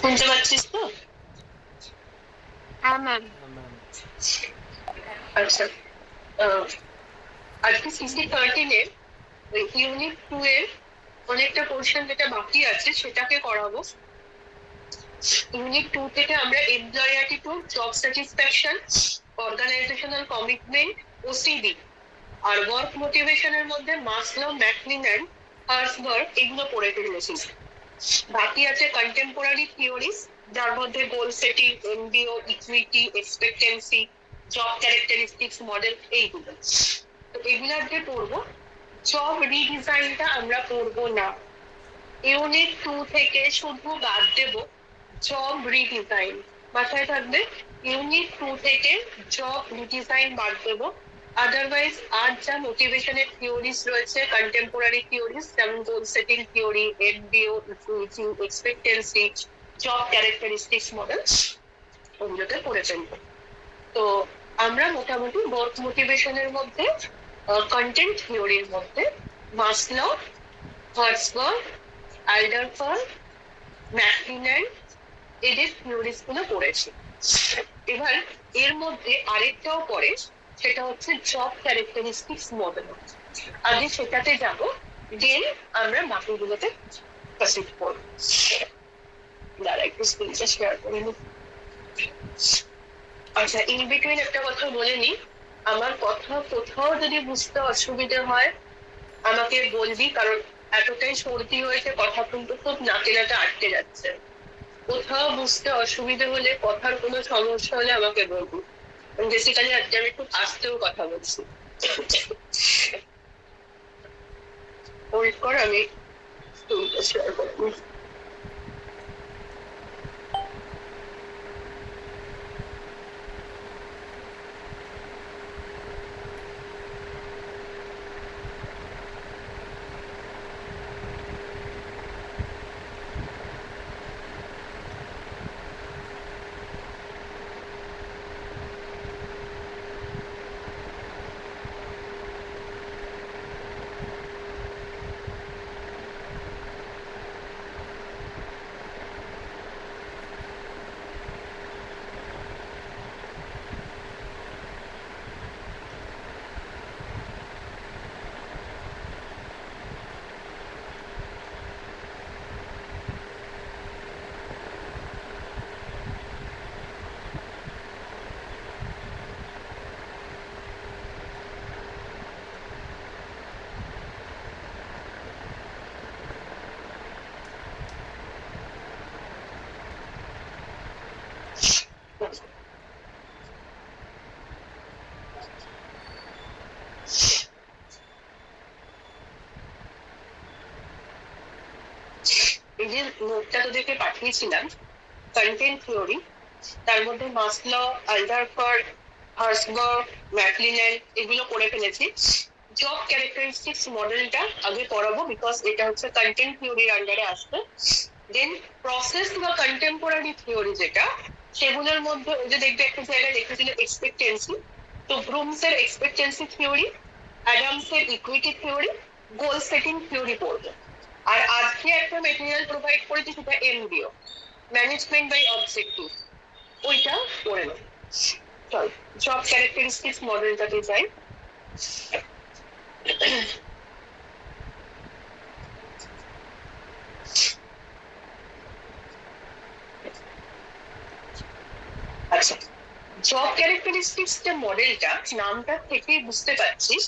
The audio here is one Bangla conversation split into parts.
শুনতে পাচ্ছিস তো? হ্যাঁ ম্যাম। আচ্ছা, আজকে সিসি 13 ইউনিট 2 এর অনেকটা পোর্শন যেটা বাকি আছে সেটাকে করাবো। ইউনিট 2 থেকে আমরা employee attitude, job satisfaction, organisational commitment, OCD আর ওয়ার্ক মোটিভেশনের মধ্যে মাসলো, ম্যাকলিনন, হার্সবার্গ এগুলো পড়ে ফেলেছি। বাকি আছে কন্টেম্পোরারি থিওরিজ, যার মধ্যে goal setting, MBO, equity, expectancy, job characteristics model এইগুলো। তো এগুলার যে পড়বো। জব রিডিজাইনটা আমরা পড়বো না। ইউনিট 2 থেকে শুধু বাদ দেব জব রিডিজাইন। মাথায় থাকবে, ইউনিট 2 থেকে জব রিডিজাইন বাদ দেব। আদারওয়াইজ আর যা মোটিভেশনের থিওরিজ রয়েছে, কন্টেম্পোরারি থিওরিজ যেমন goal setting theory, MBO, equity, expectancy, job characteristics model, ওগুলোতে পড়ে ফেলবো। তো আমরা মোটামুটি ওয়ার্ক মোটিভেশনের মধ্যে, কন্টেন্ট থিওরির মধ্যে মাসলো, হার্সবার্গ, আল্ডারফার, ম্যাকলিনন এদের থিওরিজ গুলো পড়েছি। এবার এর মধ্যে আরেকটাও পড়ে, সেটা হচ্ছে জব ক্যারেক্টারিস্টিক্স মডেল। আগে সেটাতে যাব, দেন আমরা বাকিগুলোতে প্রসিড করব। দাঁড়া একটু স্ক্রিনটা শেয়ার করে নিই। আচ্ছা, ইন বিটুইন একটা কথা বলে নি, আমার কথা কোথাও যদি বুঝতে অসুবিধে হয় আমাকে বলবি, কারণ এতটাই সর্দি হয়েছে কথা কিন্তু খুব নাকে নাকে আটকে যাচ্ছে। কোথাও বুঝতে অসুবিধে হলে, কথার কোনো সমস্যা হলে আমাকে বলবি। বেসিক্যালি আজকে আমি খুব আস্তেও কথা বলছি। ওয়েট কর, আমি স্ক্রিনটা শেয়ার করে নিই। এই যে নোটটা তোদেরকে পাঠিয়েছিলাম, কন্টেন্ট থিওরি, তার মধ্যে মাসলো, আল্ডারফার, হার্সবার্গ, ম্যাকলিনন এগুলো পড়ে ফেলেছি। জব ক্যারেক্টারিস্টিক্স মডেলটা আগে পড়াবো, বিকজ এটা হচ্ছে কন্টেন্ট থিওরির আন্ডারে আসবে। দেন প্রসেস বা কন্টেম্পোরারি থিওরি যেটা, সেগুলোর মধ্যে ওই যে দেখবে একটা জায়গায় লিখেছিল এক্সপেক্টেন্সি, তো ব্রুমসের এক্সপেক্টেন্সি থিওরি, অ্যাডামসের equity theory, goal setting theory পড়বে। আর আজকে একটা মেটেরিয়াল প্রোভাইড করেছি, সেটা এমবিও, ম্যানেজমেন্ট বাই অবজেক্টিভ, ওইটা পড়ে নেব। চল জব ক্যারেক্টারিস্টিক্স মডেলটাতে যাই। আচ্ছা, জব ক্যারেক্টারিস্টিক্স যে মডেলটা, নামটা থেকেই বুঝতে পারছিস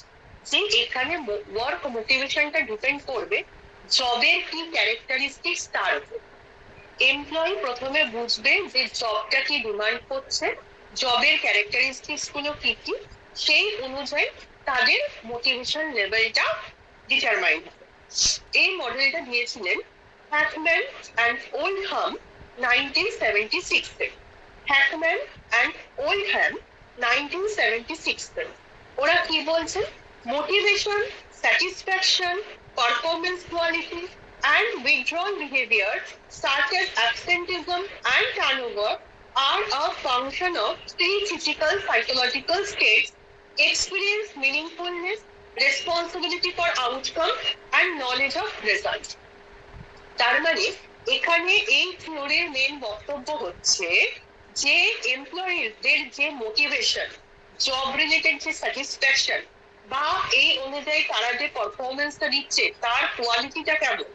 যে এখানে ওয়ার্ক মোটিভেশনটা ডিপেন্ড করবে জবের কি ক্যারেক্টারিস্টিক্স তার উপর। এমপ্লয়ি প্রথমে বুঝবে যে জবটা কি ডিমান্ড করছে, জবের ক্যারেক্টারিস্টিক্স গুলো কি কি, সেই অনুযায়ী তাদের মোটিভেশন লেভেলটা ডিটারমাইন হবে। এই মডেলটা দিয়েছিলেন হ্যাকম্যান অ্যান্ড ওল্ডহাম 1976-এ। হ্যাকম্যান অ্যান্ড ওল্ডহ্যাম 1976-এ ওরা কি বলছেন, motivation, satisfaction, performance quality and withdrawal behavior such as absenteeism and turnover are a function of three physical psychological states: experience, meaningfulness, responsibility for outcome and knowledge of result. তার মানে এখানে এই থিওরির মেন বক্তব্য হচ্ছে যে এমপ্লয়িজদের যে মোটিভেশন, জব রিলেটেড যে স্যাটিসফ্যাকশন বা এই অনুযায়ী তারা যে পারফরমেন্সটা দিচ্ছে তার কোয়ালিটিটা কেমন,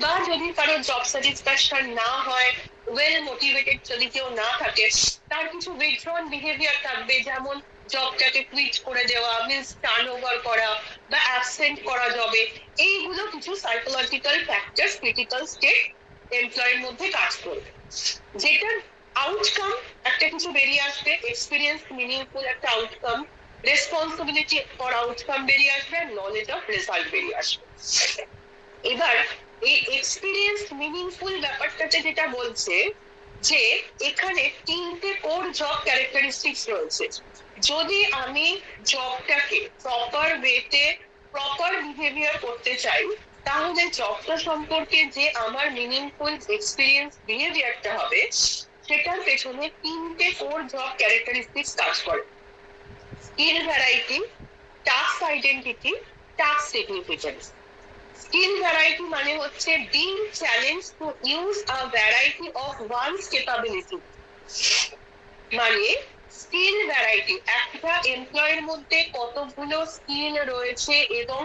বা যদি কারো জব স্যাটিসফ্যাকশন না হয়, ওয়েল মোটিভেটেড যদি কেউ না থাকে, তার কিছু উইথড্রন বিহেভিয়ার থাকবে, যেমন জবটাকে কুইট করে দেওয়া, মিস টার্ন ওভার করা বা অ্যাবসেন্ট করা জবে। এইগুলো কিছু সাইকোলজিক্যাল ফ্যাক্টর ক্রিটিক্যাল স্টেট এমপ্লয়ের মধ্যে কাজ করবে, যেটার আউটকাম একটা কিছু বেরিয়ে আসবে, এক্সপিরিয়েন্স মিনিংফুল একটা আউটকাম, রেসপন্সিবিলিটি ফর আউটকাম বেরিয়ে আসবে, নলেজ অফ রেজাল্ট বেরিয়ে আসবে। এবার এই এক্সপিরিয়েন্স মিনিংফুল ব্যাপারটাতে যেটা বলছে যে এখানে তিনটে কোর জব ক্যারেক্টারিস্টিক্স রয়েছে। যদি আমি জবটাকে প্রপার ওয়েতে প্রপার বিহেভিয়ার করতে চাই, তাহলে জবটা সম্পর্কে যে আমার মিনিংফুল এক্সপিরিয়েন্স বিহেভিয়ারটা হবে, সেটার পেছনে তিনটে কোর জব ক্যারেক্টারিস্টিক্স কাজ করে: skill variety, task identity, task significance. Skill variety মানে হচ্ছে being challenged to use a variety of one's capability। মানে স্কিল ভ্যারাইটি, একটা এমপ্লয়ের মধ্যে কতগুলো স্কিল রয়েছে এবং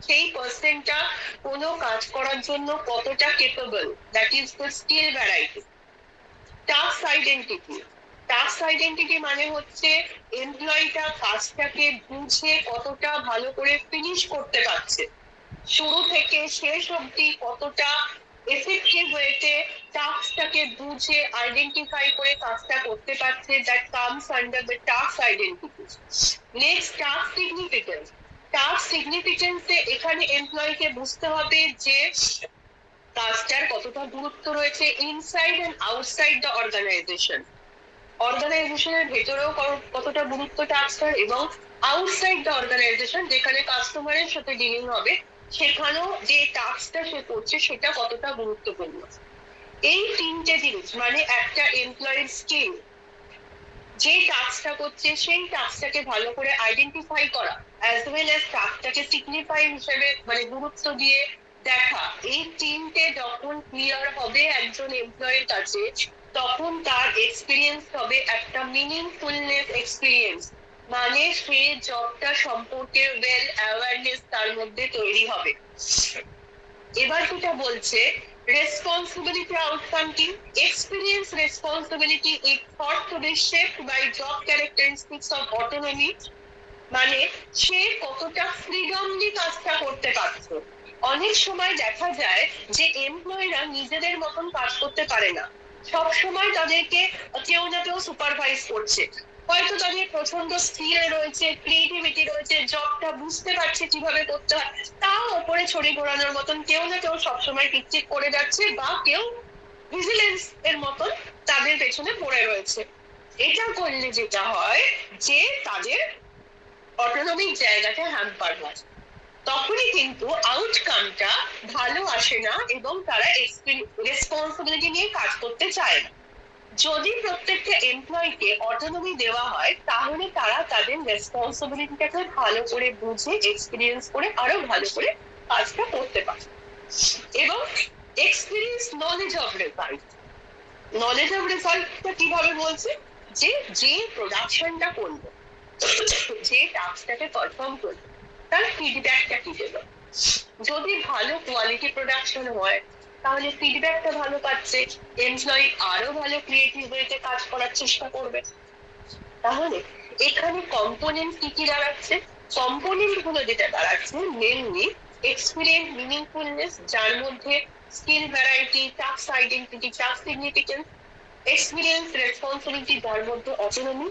সেই পার্সনটা কোনো কাজ করার জন্য কতটা capable, that is the skill variety. Task identity, task identity মানে হচ্ছে এমপ্লয়িটা কাজটাকে বুঝে কতটা ভালো করে ফিনিশ করতে পারছে, শুরু থেকে শেষ অবধি কতটা এফেক্টিভ ওয়েতে টাস্কটাকে বুঝে আইডেন্টিফাই করে কাজটা করতে পারছে, that comes under the task identity. Next, task significance. Task সিগনিফিকেন্সে এখানে এমপ্লয়িকে বুঝতে হবে যে কাজটার কতটা গুরুত্ব রয়েছে inside and outside the organisation, অর্গানাইজেশনের ভেতরেও কতটা গুরুত্ব টাস্কটার, এবং আউটসাইড দ্য অর্গানাইজেশন যেখানে কাস্টমারের সাথে ডিলিং হবে, সেখানেও যে টাস্কটা সে করছে সেটা কতটা গুরুত্বপূর্ণ। এই তিনটে জিনিস মানে একটা এমপ্লয়ির স্কিল, যে টাস্কটা করছে সেই টাস্কটাকে ভালো করে আইডেন্টিফাই করা, অ্যাজ ওয়েল অ্যাজ টাস্কটাকে সিগনিফাই হিসেবে মানে গুরুত্ব দিয়ে দেখা, এই তিনটে যখন ক্লিয়ার হবে একজন এমপ্লয়ের কাছে, তখন তার এক্সপিরিয়েন্স হবে একটা মিনিংফুলনেস এক্সপিরিয়েন্স, মানে সে জবটা সম্পর্কে ওয়েল অ্যাওয়ারনেস তার মধ্যে তৈরি হবে। এবার যেটা বলছে রেসপন্সিবিলিটি আউটকাম কি, experience responsibility is thought to be shaped by job characteristics of autonomy, মানে সে কতটা ফ্রিডমলি কাজটা করতে পারছে। অনেক সময় দেখা যায় যে এমপ্লয়িরা নিজেদের মতন কাজ করতে পারে না, সব সময় তাদেরকে কেউ না কেউ সুপারভাইজ করছে, হয়তো তাদের প্রচন্ড স্কিল রয়েছে, ক্রিয়েটিভিটি রয়েছে, জবটা বুঝতে পারছে কিভাবে করতে হয়, তাও ওপরে ছড়ি ঘোরানোর মতন কেউ না কেউ সবসময় টিকটিক করে যাচ্ছে, বা কেউ ভিজিলেন্স এর মতন তাদের পেছনে পড়ে রয়েছে। এটা করলে যেটা হয় যে তাদের অটোনমিক জায়গাটা হ্যাম্পার হয়, তখনই কিন্তু আউটকামটা ভালো আসে না এবং তারা রেসপন্সিবিলিটি নিয়ে কাজ করতে চায় না। যদি প্রত্যেকটা এমপ্লয়িকে অটোনমি দেওয়া হয়, তাহলে তারা তাদের রেসপন্সিবিলিটিটাকে ভালো করে বুঝে এক্সপিরিয়েন্স করে আরো ভালো করে কাজটা করতে পারে। এবং experience knowledge of result, knowledge of রেজাল্টটা কিভাবে বলছে, যে প্রোডাকশনটা করলো, যে টাস্কটাকে পারফর্ম করলো, তার ফিডব্যাকটা কি দেবে। যদি ভালো কোয়ালিটি প্রোডাকশন হয়, তাহলে ফিডব্যাকটা ভালো পাচ্ছে, এমপ্লয়ি আরো ভালো ক্রিয়েটিভ ওয়েতে কাজ করার চেষ্টা করবে। তাহলে এখানে কম্পোনেন্ট কি কি দাঁড়াচ্ছে, কম্পোনেন্ট গুলো যেটা দাঁড়াচ্ছে মেনলি এক্সপিরিয়েন্স মিনিংফুলনেস, যার মধ্যে skill variety, task identity, task significance, experience responsibility যার মধ্যে autonomy,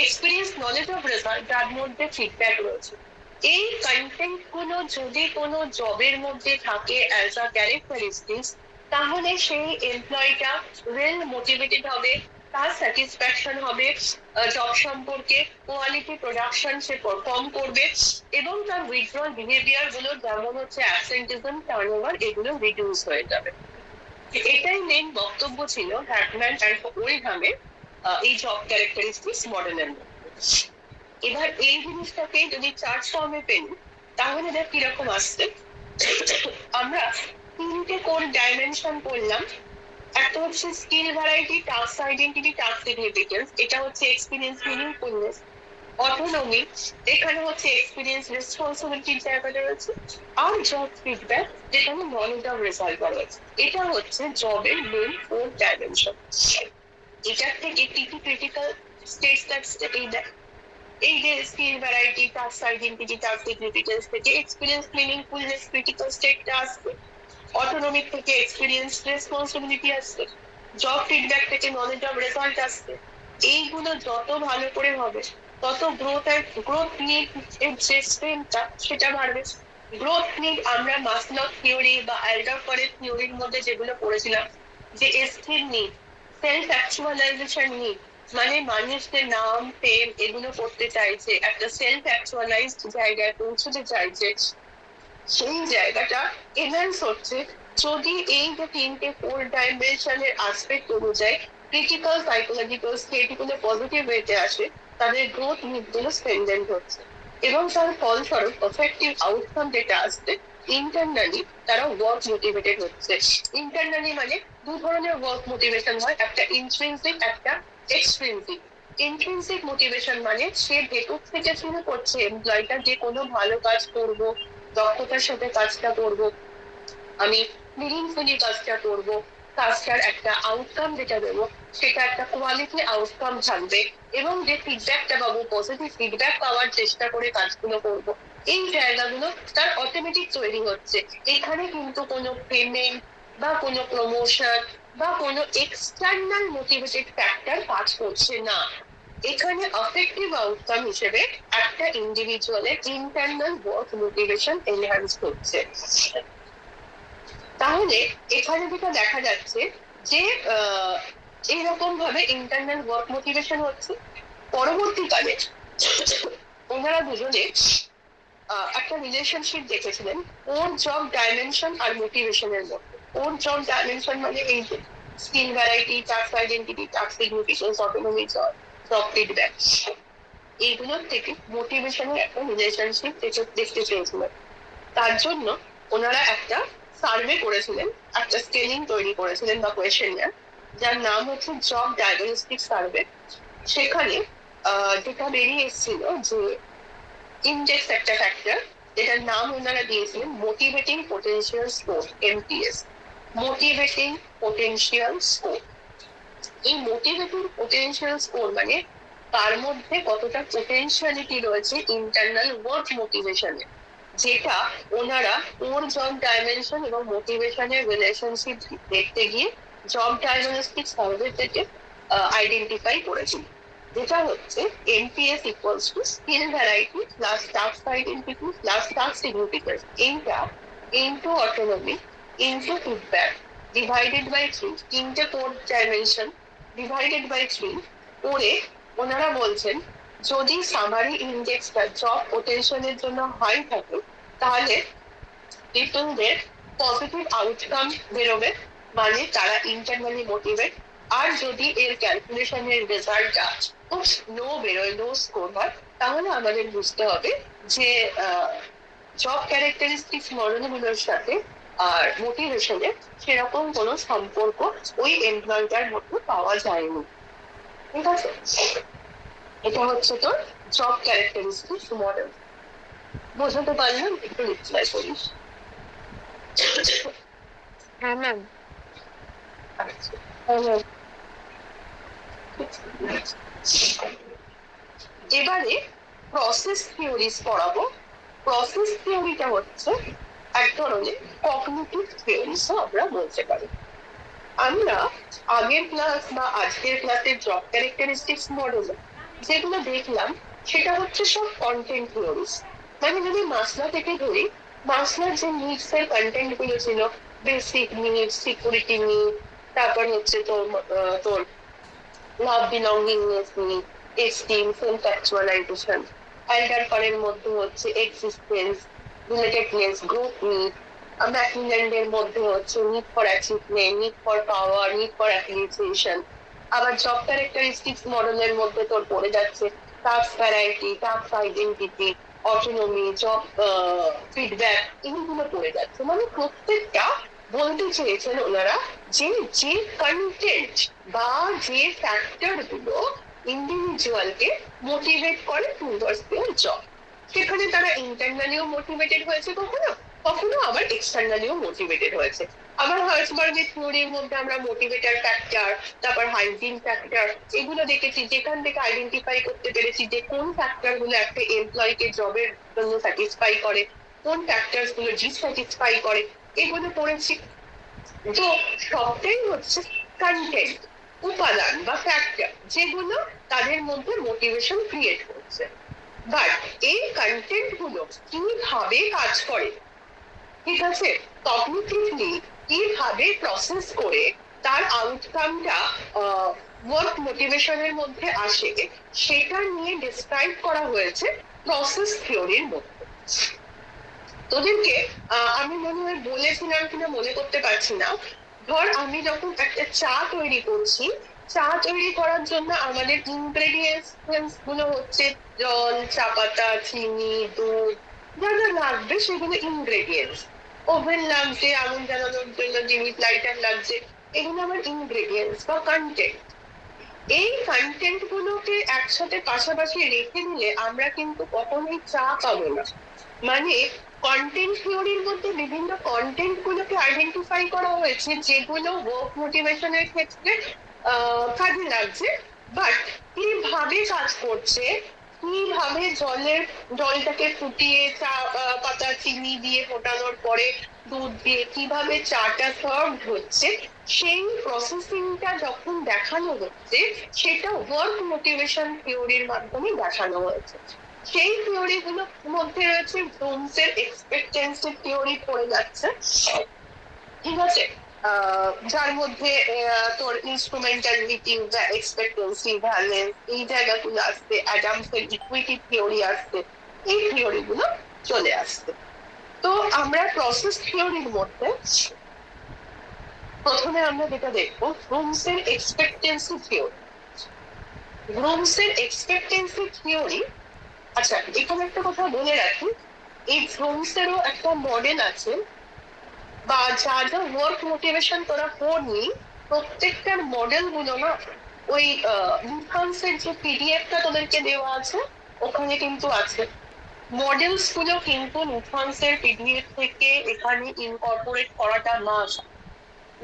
experience knowledge of result যার মধ্যে ফিডব্যাক রয়েছে। এই কন্টেন্ট গুলো যদি কোনো জবের মধ্যে থাকে অ্যাজ আ ক্যারেক্টারিস্টিক্স, তাহলে সেই এমপ্লয়িটা ওয়েল মোটিভেটেড হবে, তার স্যাটিসফ্যাকশন হবে জব সম্পর্কে, কোয়ালিটি প্রোডাকশন সে পারফর্ম করবে, এবং তার উইথড্রল বিহেভিয়ার গুলো যেমন হচ্ছে অ্যাবসেন্টিজম, টার্নওভার, এগুলো রিডিউস হয়ে যাবে। এটাই মেন বক্তব্য ছিল হ্যাকম্যান অ্যান্ড ওল্ডহ্যামের এই জব ক্যারেক্টারিস্টিক্স মডেলের মধ্যে। এবার এই জিনিসটাকে যদি চার্ট ফর্মে পেন, তাহলে দেখ কিরকম আসছে। আমরা তিনটে কোর ডাইমেনশন বললাম। একটা হচ্ছে skill variety, task identity, task significance, এটা হচ্ছে এক্সপিরিয়েন্স, মিনিংফুলনেস। অটোনমি, এখানে হচ্ছে এক্সপিরিয়েন্স, রেসপন্সিবিলিটির জায়গাটা রয়েছে। আর জব ফিডব্যাক, যেখানে নলেজ অফ রেজাল্ট রয়েছে। এটা হচ্ছে জবের মেন 4 ডাইমেনশন। এটার থেকে কি কি ক্রিটিক্যাল স্টেটস এই যে skill variety, task identity, task significance থেকে এক্সপিরিয়েন্স, মিনিংফুলনেস, ক্রিটিক্যাল স্টেটটা আসবে। অটোনমিক থেকে এক্সপিরিয়েন্স, রেসপন্সিবিলিটি আসবে। জব ফিডব্যাক থেকে নলেজ অফ রেজাল্ট আসবে। এইগুলো যত ভালো করে হবে তত গ্রোথ নিড এর যে স্ট্রেংথটা সেটা বাড়বে। গ্রোথ নিড আমরা মাসলো থিওরি বা অ্যালডারফারের থিওরির মধ্যে যেগুলো পড়েছিলাম, যে স্থির নিড, সেলফ অ্যাকচুয়ালাইজেশন নিড, মানে মানুষদের নাম, ফেম এগুলো করতে চাইছে, একটা সেলফ অ্যাকচুয়ালাইজড জায়গায় পৌঁছতে চাইছে, সেই জায়গাটা এনহ্যান্স হচ্ছে যদি এই যে তিনটে 4 ডাইমেনশনের অ্যাসপেক্ট অনুযায়ী ক্রিটিক্যাল সাইকোলজিক্যাল স্টেটগুলো পজিটিভ ওয়েতে আসে, তাদের গ্রোথ নিডগুলো স্ট্রেনথেন্ড হচ্ছে। এবং তার ফলস্বরূপ এফেক্টিভ আউটকাম যেটা আসছে, ইন্টারনালি তারা ওয়ার্ক মোটিভেটেড হচ্ছে। ইন্টারনালি মানে দু ধরনের ওয়ার্ক মোটিভেশন হয়, একটা ইন্ট্রিনসিক, একটা এক্সট্রিনসিক। ইন্ট্রিনসিক মোটিভেশন মানে সে ভেতর থেকে শুরু করছে এমপ্লয়টা যে কোনো ভালো কাজ করব, দক্ষতার সাথে কাজটা করব, আমি মিনিংফুলি কাজটা করব, কাজটার একটা আউটকাম যেটা দেবো সেটা একটা কোয়ালিটি আউটকাম থাকবে, এবং যে ফিডব্যাকটা পাবো পজিটিভ ফিডব্যাক পাওয়ার চেষ্টা করে কাজগুলো করব। এই জায়গাগুলো তার অটোমেটিক তৈরি হচ্ছে। এখানে কিন্তু কোনো পেমেন্ট বা কোনো প্রমোশন বা কোনো এক্সটার্নাল মোটিভেটেড ফ্যাক্টর কাজ করছে না। এখানে অফেক্টিভ আউটকাম হিসেবে একটা ইন্ডিভিজুয়ালের ইন্টারনাল ওয়ার্ক মোটিভেশন এনহ্যান্স হচ্ছে। তাহলে এখানে যেটা দেখা যাচ্ছে যে এইরকম ভাবে ইন্টারনাল ওয়ার্ক মোটিভেশন হচ্ছে। পরবর্তীকালে ওনারা দুজনে একটা রিলেশনশিপ দেখেছিলেন ওর জব ডাইমেনশন আর মোটিভেশনের মধ্যে। ওর জব ডাইমেনশন মানে এই যে skill variety, task identity, task significance, autonomy, job feedback, এইগুলোর থেকে মোটিভেশনের একটা রিলেশনশিপ দেখতে চেয়েছিলেন। তার জন্য ওনারা একটা সার্ভে করেছিলেন, একটা স্কেলিং তৈরি করেছিলেন বা কোয়েশ্চেনিয়ার, যার নাম হচ্ছে জব ডায়াগনস্টিক সার্ভে। সেখানে যেটা বেরিয়ে এসেছিল যে ইন্ডেক্স একটা ফ্যাক্টর, যেটার নাম ওনারা দিয়েছিলেন motivating potential score, amps. Motivating potential score, এই মোটিভেটিং পোটেনশিয়াল স্কোর মানে তার মধ্যে কতটা পোটেনশিয়ালিটি রয়েছে ইন্টারনাল ওয়ার্ক মোটিভেশনে, যেটা ওনারা ওর জব ডাইমেনশন এবং মোটিভেশনের রিলেশনশিপ দেখতে গিয়ে জব ডায়াগনস্টিক সার্ভে থেকে আইডেন্টিফাই করেছিল। যেটা হচ্ছে NPS equals to skill variety plus task identity plus task significance, এইটা into autonomy into feedback divided by 3, তিনটে কোর ডাইমেনশন ডিভাইডেড বাই 3 করে ওনারা বলছেন যদি সামারি ইন্ডেক্সটা জব পোটেনশিয়ালের জন্য হাই থাকে তাহলে পিপলদের পজিটিভ আউটকাম বেরোবে, মানে তারা ইন্টারনালি মোটিভেট। আর যদি এর ক্যালকুলেশনের রেজাল্টটা খুব লো বেরোয়, লো স্কোর হয়, তাহলে আমাদের বুঝতে হবে যে জব ক্যারেক্টারিস্টিক্স মডেলগুলোর সাথে আর মোটিভেশনের সেরকম কোনো সম্পর্ক ওই এমপ্লয়টার মধ্যে পাওয়া যায়নি। ঠিক আছে, এটা হচ্ছে তোর জব ক্যারেক্টারিস্টিক্স মডেল। বোঝাতে পারলাম? একটু রিপ্লাই করিস। হ্যাঁ ম্যাম। আচ্ছা, এবারে প্রসেস থিওরিজ পড়াবো। প্রসেস থিওরিটা হচ্ছে এক ধরনের কগনিটিভ থিওরিজ আমরা বলতে পারি। আমরা আগের ক্লাস বা আজকের ক্লাসের জব ক্যারেক্টারিস্টিক্স মডেল যেগুলো দেখলাম সেটা হচ্ছে সব কন্টেন্ট থিওরিজ। মানে যদি মাসলা থেকে ধরি, মাসলার যে নিডস এর কন্টেন্ট গুলো ছিল, বেসিক নিড, সিকিউরিটি নিড, তারপর হচ্ছে তোর love belongingness need, esteem, self actualisation. অ্যালডারফারের মধ্যে হচ্ছে এক্সিস্টেন্স, রিলেটেডনেস, গ্রোথ নিড। ম্যাকমিলানের মধ্যে হচ্ছে need for achievement, need for power, need for appreciation. আবার জব ক্যারেক্টারিস্টিক্স মডেলের মধ্যে তোর পড়ে যাচ্ছে task variety, task identity, autonomy, job feedback, এইগুলো পড়ে যাচ্ছে। মানে প্রত্যেকটা বলতে চেয়েছেন ওনারা যে যে কন্টেন্ট বা যে ফ্যাক্টর গুলো ইন্ডিভিজুয়ালকে মোটিভেট করে টুয়ার্ডস দেয়ার জব, সেখানে তারা ইন্টারনালিও মোটিভেটেড হয়েছে, কখনো কখনো আবার এক্সটার্নালিও মোটিভেটেড হয়েছে। আবার হার্সবার্গের থিওরির মধ্যে আমরা মোটিভেটর ফ্যাক্টর, তারপর হাইজিন ফ্যাক্টর, এগুলো দেখেছি, যেখান থেকে আইডেন্টিফাই করতে পেরেছি যে কোন ফ্যাক্টর গুলো একটা এমপ্লয়কে জবের জন্য স্যাটিসফাই করে, কোন ফ্যাক্টর গুলো ডিসস্যাটিসফাই করে, এগুলো পড়েছি। তো সবটাই হচ্ছে কন্টেন্ট, উপাদান বা ফ্যাক্টর, যেগুলো তাদের মধ্যে মোটিভেশন ক্রিয়েট করছে। বাট এই কন্টেন্ট গুলো কিভাবে কাজ করে, ঠিক আছে, কগনিটিভলি কিভাবে প্রসেস করে তার আউটকামটা ওয়ার্ক মোটিভেশনের মধ্যে আসে, সেটা নিয়ে ডিসক্রাইব করা হয়েছে প্রসেস থিওরির মধ্যে। তোদেরকে আমি মনে হয় বলেছিলাম কিনা মনে করতে পারছি না। ধর আমি যখন একটা চা তৈরি করছি, চা তৈরি করার জন্য আমাদের ইনগ্রেডিয়েন্টস গুলো হচ্ছে জল, চা পাতা, চিনি, দুধ, যা যা লাগবে সেগুলো ইনগ্রেডিয়েন্টস। ওভেন লাগছে, আগুন জ্বালানোর জন্য জিনিস, লাইটার লাগছে, এগুলো আমার ইনগ্রেডিয়েন্টস বা কন্টেন্ট। এই কন্টেন্ট গুলোকে একসাথে পাশাপাশি রেখে দিলে আমরা কিন্তু কখনোই চা পাবো না। মানে কন্টেন্ট থিওরির মধ্যে বিভিন্ন কন্টেন্ট গুলোকে আইডেন্টিফাই করা হয়েছে যেগুলো ওয়ার্ক মোটিভেশনের ক্ষেত্রে কাজে লাগছে, বাট কিভাবে কাজ করছে, কিভাবে জলটাকে ফুটিয়ে চা পাতা চিনি দিয়ে ফোটানোর পরে দুধ দিয়ে কিভাবে চাটা সার্ভ হচ্ছে, সেই প্রসেসিংটা যখন দেখানো হচ্ছে, সেটা ওয়ার্ক মোটিভেশন থিওরির মাধ্যমে দেখানো হয়েছে। সেই থিওরি গুলোর মধ্যে রয়েছে ব্লুমসের এক্সপেক্টেন্সি থিওরি পড়ে যাচ্ছে, ঠিক আছে, যার মধ্যে তোর ইনস্ট্রুমেন্টালিটি, এক্সপেক্টেন্সি, ভ্যালেন্স, এই জায়গাগুলো আসছে, অ্যাডামসের ইকুইটি থিওরি আসছে, এই থিওরি গুলো চলে আসছে। তো আমরা প্রসেস থিওরির মধ্যে প্রথমে আমরা যেটা দেখবো ব্লুমসের এক্সপেক্টেন্সি থিওরি। ব্লুমসের এক্সপেক্টেন্সি থিওরি, আচ্ছা এখানে একটা কথা বলে রাখি, এই ব্লুমসেরও একটা মডেল আছে, বা যা যা ওয়ার্ক মোটিভেশন তোরা পড়নি, প্রত্যেকটার মডেল গুলো না ওই লুথান্সের যে পিডিএফটা তোদেরকে দেওয়া আছে ওখানে কিন্তু আছে। মডেলস গুলো কিন্তু লুথান্সের পিডিএফ থেকে এখানে ইনকর্পোরেট করাটা must.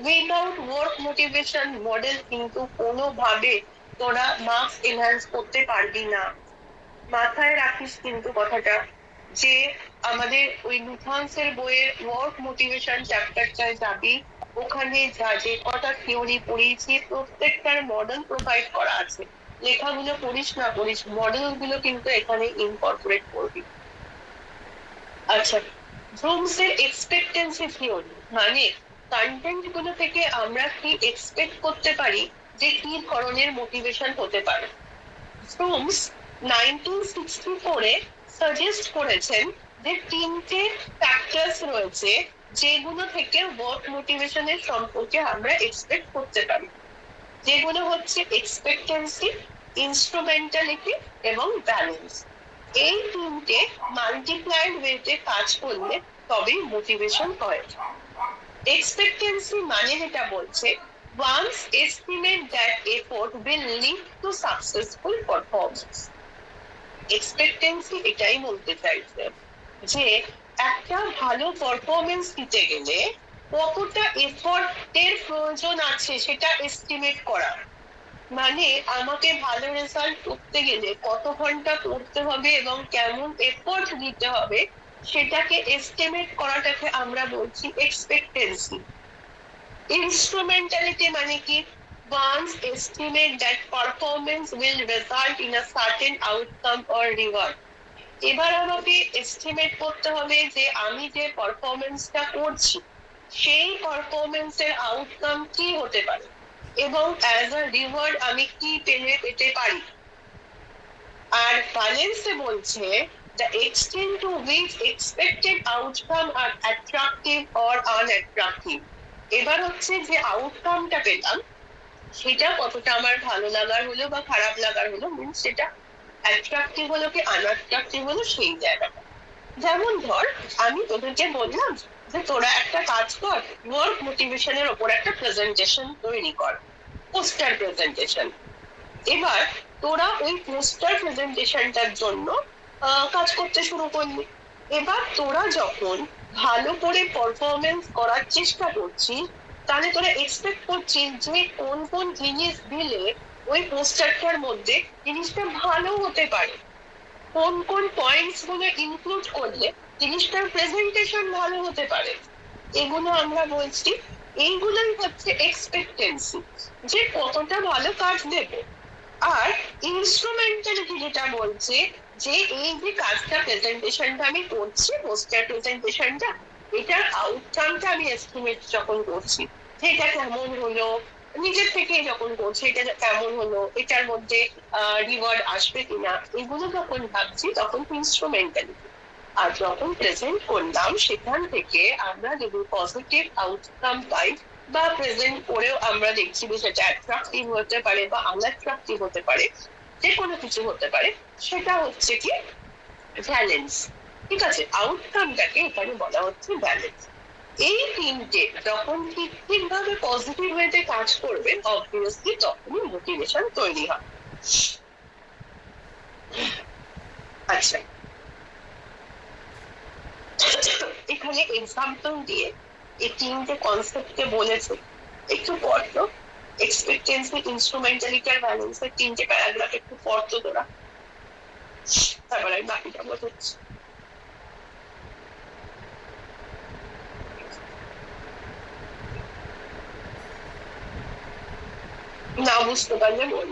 Without work motivation model কিন্তু কোনোভাবে তোরা মার্কস এনহ্যান্স করতে পারবি না। মাথায় রাখিস কিন্তু কথাটা, যে আমাদের ওই লুথান্সের বইয়ের ওয়ার্ক মোটিভেশন চ্যাপ্টারটায় যাবি, ওখানে যা যে কটা থিওরি পড়িয়েছি প্রত্যেকটার মডেল প্রোভাইড করা আছে। লেখাগুলো পড়িস না পড়িস, মডেল গুলো কিন্তু এখানে ইনকর্পোরেট করবি। আচ্ছা, ব্লুমসের এক্সপেক্টেন্সি থিওরি মানে কন্টেন্ট গুলো থেকে আমরা কি এক্সপেক্ট করতে পারি যে কি ধরনের মোটিভেশন হতে পারে। ব্লুমস 1964-এ সাজেস্ট করেছেন যে তিনটে ফ্যাক্টরস রয়েছে যেগুলো থেকে ওয়ার্ক মোটিভেশনের সম্পর্কে আমরা এক্সপেক্ট করতে পারি, যেগুলো হচ্ছে এক্সপেক্টেন্সি, ইনস্ট্রুমেন্টালিটি এবং ব্যালেন্স। এই তিনটে মাল্টিপ্লাইড ওয়েতে কাজ করলে তবেই মোটিভেশন হয়। এক্সপেক্টেন্সি মানে যেটা বলছে, one's estimate that effort will lead to successful performance. Expectancy এটাই বলতে চাইছে যে একটা ভালো পারফরমেন্স দিতে গেলে কতটা এফোর্টের প্রয়োজন আছে সেটা এস্টিমেট করা। মানে আমাকে ভালো রেজাল্ট করতে গেলে কত ঘন্টা পড়তে হবে এবং কেমন এফোর্ট দিতে হবে সেটাকে এস্টিমেট করাটাকে আমরা বলছি এক্সপেক্টেন্সি। ইনস্ট্রুমেন্টালিটি মানে কি, one's estimate that performance will result in a certain outcome or reward. এবার আমাকে এস্টিমেট করতে হবে যে আমি যে পারফরমেন্সটা করছি সেই পারফরমেন্সের আউটকাম কি হতে পারে এবং অ্যাজ আ রিওয়ার্ড আমি কি পেতে পারি। আর ব্যালেন্সে বলছে the extent to which expected outcome are attractive or unattractive. এবার হচ্ছে যে আউটকামটা পেলাম সেটা কতটা আমার ভালো লাগার হলো বা খারাপ লাগার হলো, মিনস সেটা অ্যাট্রাকটিভ হলো কি আনঅ্যাট্রাকটিভ হলো সেই জায়গাটা। যেমন ধর, আমি তোদেরকে বললাম যে তোরা একটা কাজ কর, ওয়ার্ক মোটিভেশনের ওপর একটা প্রেজেন্টেশন তৈরি কর, পোস্টার প্রেজেন্টেশন। এবার তোরা ওই পোস্টার প্রেজেন্টেশনটার জন্য কাজ করতে শুরু করলি। এবার তোরা যখন ভালো করে পারফরমেন্স করার চেষ্টা করছিস, তাহলে তোরা এক্সপেক্ট করছিস যে কোন কোন জিনিস দিলে ওই পোস্টারটার মধ্যে জিনিসটা ভালো হতে পারে, কোন কোন পয়েন্টস গুলো ইনক্লুড করলে জিনিসটার প্রেজেন্টেশন ভালো হতে পারে। এগুলো আমরা বলছি, এইগুলোই হচ্ছে এক্সপেক্টেন্সি, যে কতটা ভালো কাজ দেবে। আর ইনস্ট্রুমেন্টালিটি যেটা বলছে যে এই যে কাজটা প্রেজেন্টেশনটা আমি করছি, পোস্টার প্রেজেন্টেশনটা, এটার আউটকামটা আমি এস্টিমেট যখন করছি, যে এটা কেমন হলো, নিজের থেকে যখন করছি এটা কেমন হলো, এটার মধ্যে রিওয়ার্ড আসবে কিনা, এগুলো যখন ভাবছি তখন ইনস্ট্রুমেন্টালিটি। আর যখন প্রেজেন্ট করলাম সেখান থেকে আমরা যদি পজিটিভ আউটকাম পাই, বা প্রেজেন্ট করেও আমরা দেখছি যে সেটা অ্যাট্রাক্টিভ হতে পারে বা আনঅ্যাট্রাক্টিভ হতে পারে, যে কোনো কিছু হতে পারে, সেটা হচ্ছে কি ব্যালেন্স। ঠিক আছে, আউটকামটাকে এখানে বলা হচ্ছে ব্যালেন্স। এই তিনটে যখন ঠিক ঠিকভাবে পজিটিভ ওয়েতে কাজ করবে, অবভিয়াসলি তখনই মোটিভেশন তৈরি হয়। আচ্ছা, এখানে এক্সাম্পল দিয়ে এই তিনটে কনসেপ্টকে বলেছে, একটু পড়তো। এক্সপেক্টেন্সি, ইনস্ট্রুমেন্টালিটি আর ব্যালেন্সের তিনটে প্যারাগ্রাফ একটু পড়তো তোরা, তারপরে আমি বাকিটা বোঝাচ্ছি। না বুঝতে পারলে বল।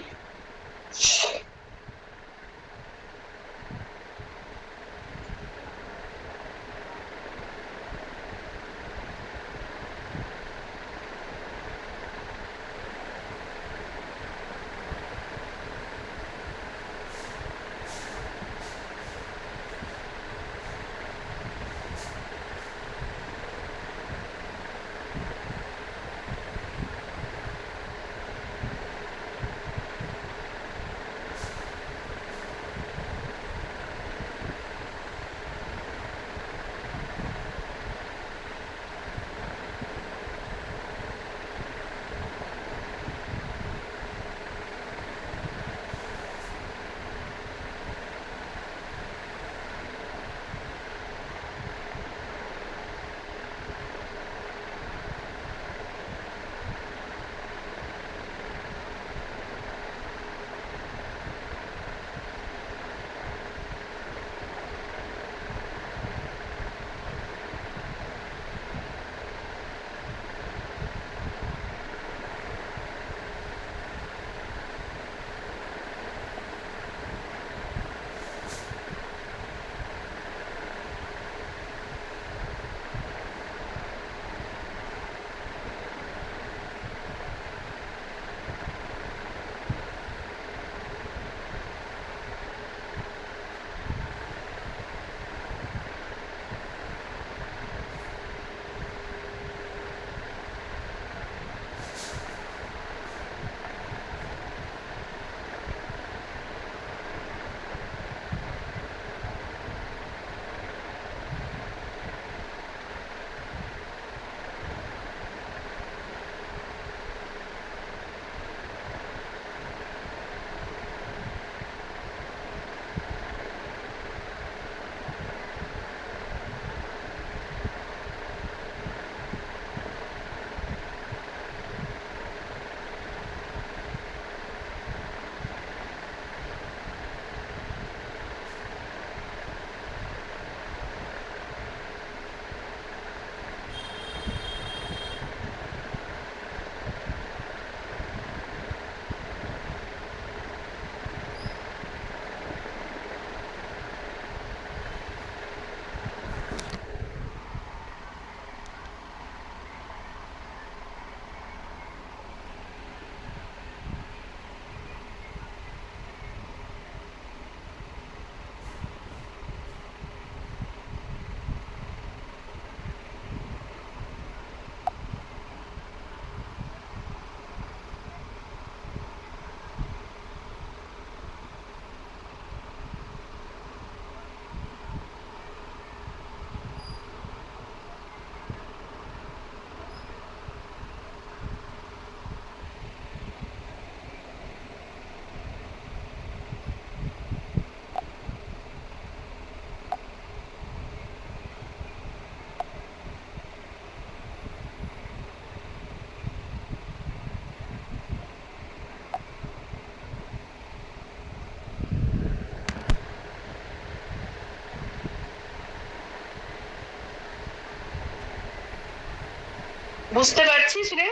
বুঝতে পারছিস রে?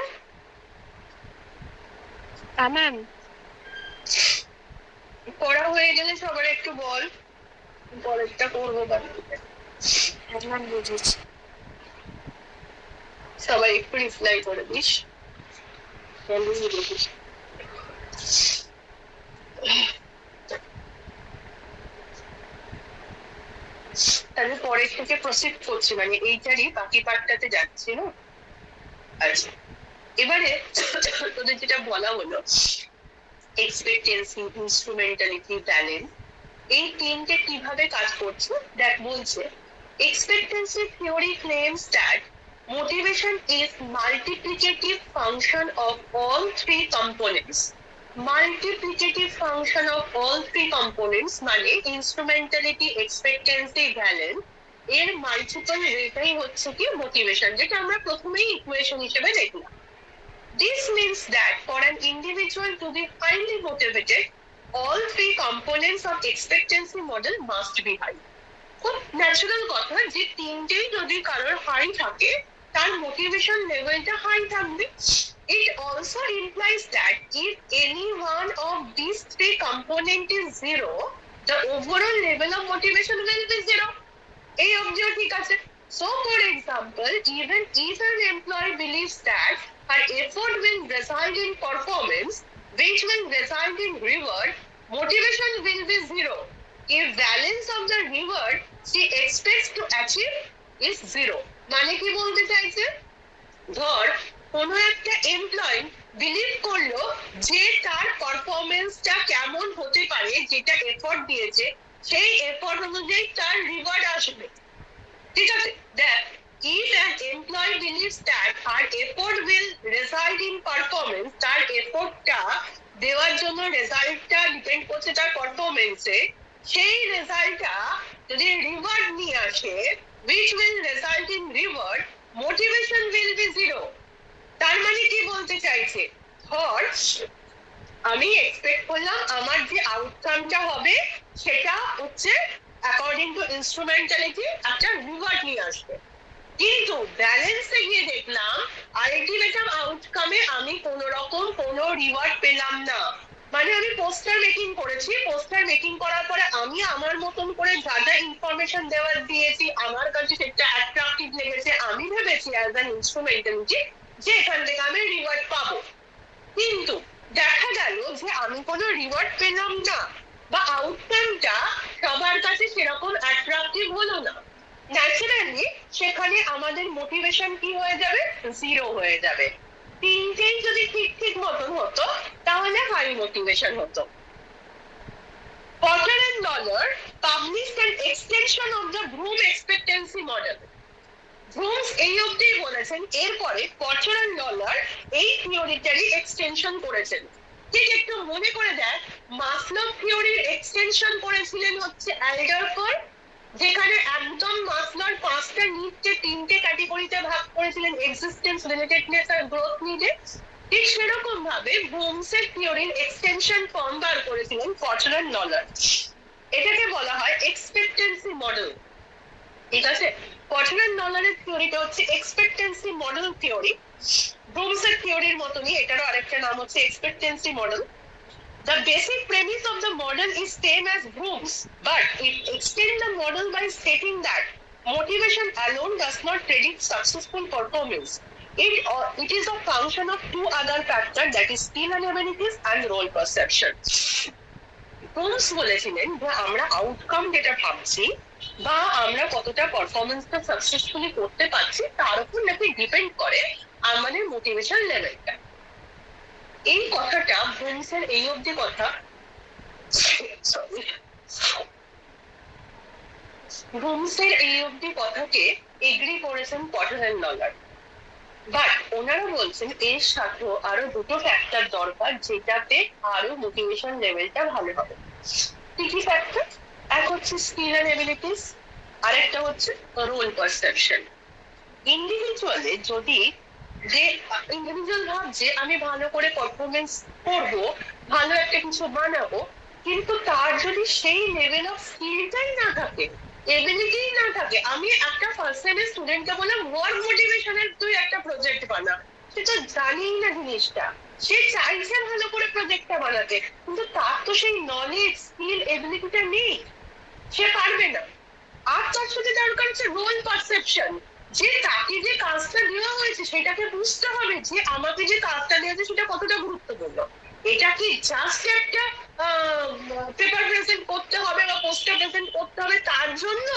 ম্যাম পড়া হয়ে গেলে সবার একটু বল, পরেরটা করবো বাকিটা। ম্যাম বুঝেছি। সবাই একটু রিপ্লাই করে দিস। তাহলে পরের থেকে প্রসিড করছি, মানে এইটারই বাকি পার্টটাতে যাচ্ছি না। আচ্ছা, এবারে তোদের যেটা বলা হলো এক্সপেক্টেন্সি, ইনস্ট্রুমেন্টালিটি, ব্যালেন্স, এই তিনটে কিভাবে কাজ করছে দেখ। বলছে expectancy theory claims that motivation is multiplicative function of all three components. Multiplicative function of all three components মানে ইনস্ট্রুমেন্টালিটি, এক্সপেক্টেন্সি, ব্যালেন্স, এর মাল্টিপল রেটাই হচ্ছে কি মোটিভেশন, যেটা আমরা প্রথমেই ইকুয়েশন হিসেবে দেখলাম। This means that for an individual to be highly motivated, all three components of expectancy model must be high. খুব ন্যাচারাল কথা যে তিনটেই যদি কারোর হাই থাকে তার মোটিভেশন লেভেলটা হাই থাকবে। It also implies that if any one of these three component is zero, the overall level of motivation will be zero. এই অবধিও ঠিক আছে। So for example, even if an employee believes that her effort will result in performance, which will result in reward, motivation will be zero. If balance of the reward she expects to achieve is zero. মানে কি বলতে চাইছে, ধর কোনো একটা এমপ্লয়ি বিলিভ করলো যে তার পারফরমেন্সটা কেমন হতে পারে, যেটা এফোর্ট দিয়েছে সেই এফোর্ট অনুযায়ী তার রিওয়ার্ড আসবে। ঠিক আছে, দেখ, if an employee believes that her effort will result in performance, তার এফোর্টটা দেওয়ার জন্য রেজাল্টটা ডিপেন্ড করছে তার পারফরমেন্সে, সেই রেজাল্টটা যদি রিওয়ার্ড নিয়ে আসে, which will result in reward, motivation will be zero. তার মানে কি বলতে চাইছে, ধর আমি এক্সপেক্ট করলাম আমার যে আউটকামটা হবে সেটা হচ্ছে অ্যাকর্ডিং টু ইনস্ট্রুমেন্টালিটি একটা রিওয়ার্ড নিয়ে আসবে, কিন্তু ব্যালেন্সে গিয়ে দেখলাম আলটিমেটাম আউটকামে আমি কোন রকম কোনো রিওয়ার্ড পেলাম না। মানে আমি পোস্টার মেকিং করেছি, পোস্টার মেকিং করার পরে আমি আমার মতন করে যা যা ইনফরমেশন দেওয়ার দিয়েছি আমার কাছে সেটা অ্যাট্রাকটিভ লেগেছে, আমি ভেবেছি অ্যাজ অ্যান ইনস্ট্রুমেন্টালিটি যে এখান থেকে আমি রিওয়ার্ড পাবো, কিন্তু দেখা গেল যে আমি কোনো রিওয়ার্ড পেলাম না বা আউটকামটা সবার কাছে সেরকম অ্যাট্রাকটিভ হলো না। ন্যাচারালি সেখানে আমাদের মোটিভেশন কি হয়ে যাবে, জিরো হয়ে যাবে। তিনটেই যদি ঠিক ঠিক মতন হতো তাহলে হাই মোটিভেশন হতো। Potter and Lawler published an extension of the Bloom expectancy model. ব্রুমস এই অবধি বলেছেন, এরপরে পটার এন্ড ললার এই থিওরিটারই এক্সটেনশন করেছেন। ঠিক একটু মনে করে দেখ, মাসলো থিওরির এক্সটেনশন করেছিলেন হচ্ছে অ্যালডারকর, যেখানে একদম মাসলোর পাঁচটা নিডকে তিনটে ক্যাটাগরিতে ভাগ করেছিলেন, এক্সিস্টেন্স, রিলেটেডনেস আর গ্রোথ নিডে। ঠিক সেরকম ভাবে ব্রুমসের থিওরির এক্সটেনশন ফর্ম বার করেছিলেন পটার এন্ড ললার। এটাকে বলা হয় এক্সপেক্টেন্সি মডেল। ঠিক আছে, পটার এন্ড ললারের থিওরিটা হচ্ছে এক্সপেক্টেন্সি মডেল থিওরি। ব্রুমসের থিওরির মতনই এটারও আরেকটা নাম হচ্ছে expectancy model. The basic premise of the model is same as Bloom's, but it extends the model by stating that motivation alone does not predict successful performance. It is a function of two other factors, that is skill and abilities and role perception. ব্রুমস বলেছিলেন যে আমরা আউটকাম যেটা ভাবছি বা আমরা কতটা পারফরমেন্সটা সাকসেসফুলি করতে পারছি তার উপর নাকি ডিপেন্ড করে আমাদের মোটিভেশন লেভেলটা। এই কথাটা ব্রুমসের এই অবধি কথা, ব্রুমসের এই অবধি কথাকে এগ্রি করেছেন পটার এন্ড ললার, বাট ওনারা বলছেন এর সাথেও আরো দুটো ফ্যাক্টর দরকার যেটাতে আরো মোটিভেশন লেভেলটা ভালো হবে। কি কি ফ্যাক্টর? এক হচ্ছে স্কিল এন্ড এবিলিটিস, আরেকটা হচ্ছে রোল পারসেপশন। ইন্ডিভিজুয়ালে যদি যে ইন্ডিভিজুয়াল ভাবছে আমি ভালো করে পারফরমেন্স করব, ভালো একটা কিছু বানাবো, কিন্তু তার যদি সেই লেভেল অফ স্কিলটাই না থাকে এবিলিটি না থাকে, আমি একটা ফার্স্ট সেমের স্টুডেন্টকে বললাম ওয়ার্ক মোটিভেশনের তুই একটা প্রজেক্ট বানা, সে তো জানেই না জিনিসটা, সে চাইছে ভালো করে প্রজেক্টটা বানাতে, কিন্তু তার তো সেই নলেজ স্কিল এবিলিটিটা নেই, সে পারবে না। আর তার সাথে দরকার হচ্ছে রোল পারসেপশন, যে তাকে যে কাজটা দেওয়া হয়েছে সেটাকে বুঝতে হবে যে আমাকে যে কাজটা দেওয়া হয়েছে সেটা কতটা গুরুত্বপূর্ণ। এটা কি জাস্ট একটা পেপার প্রেজেন্ট করতে হবে বা পোস্টার প্রেজেন্ট করতে হবে তার জন্য,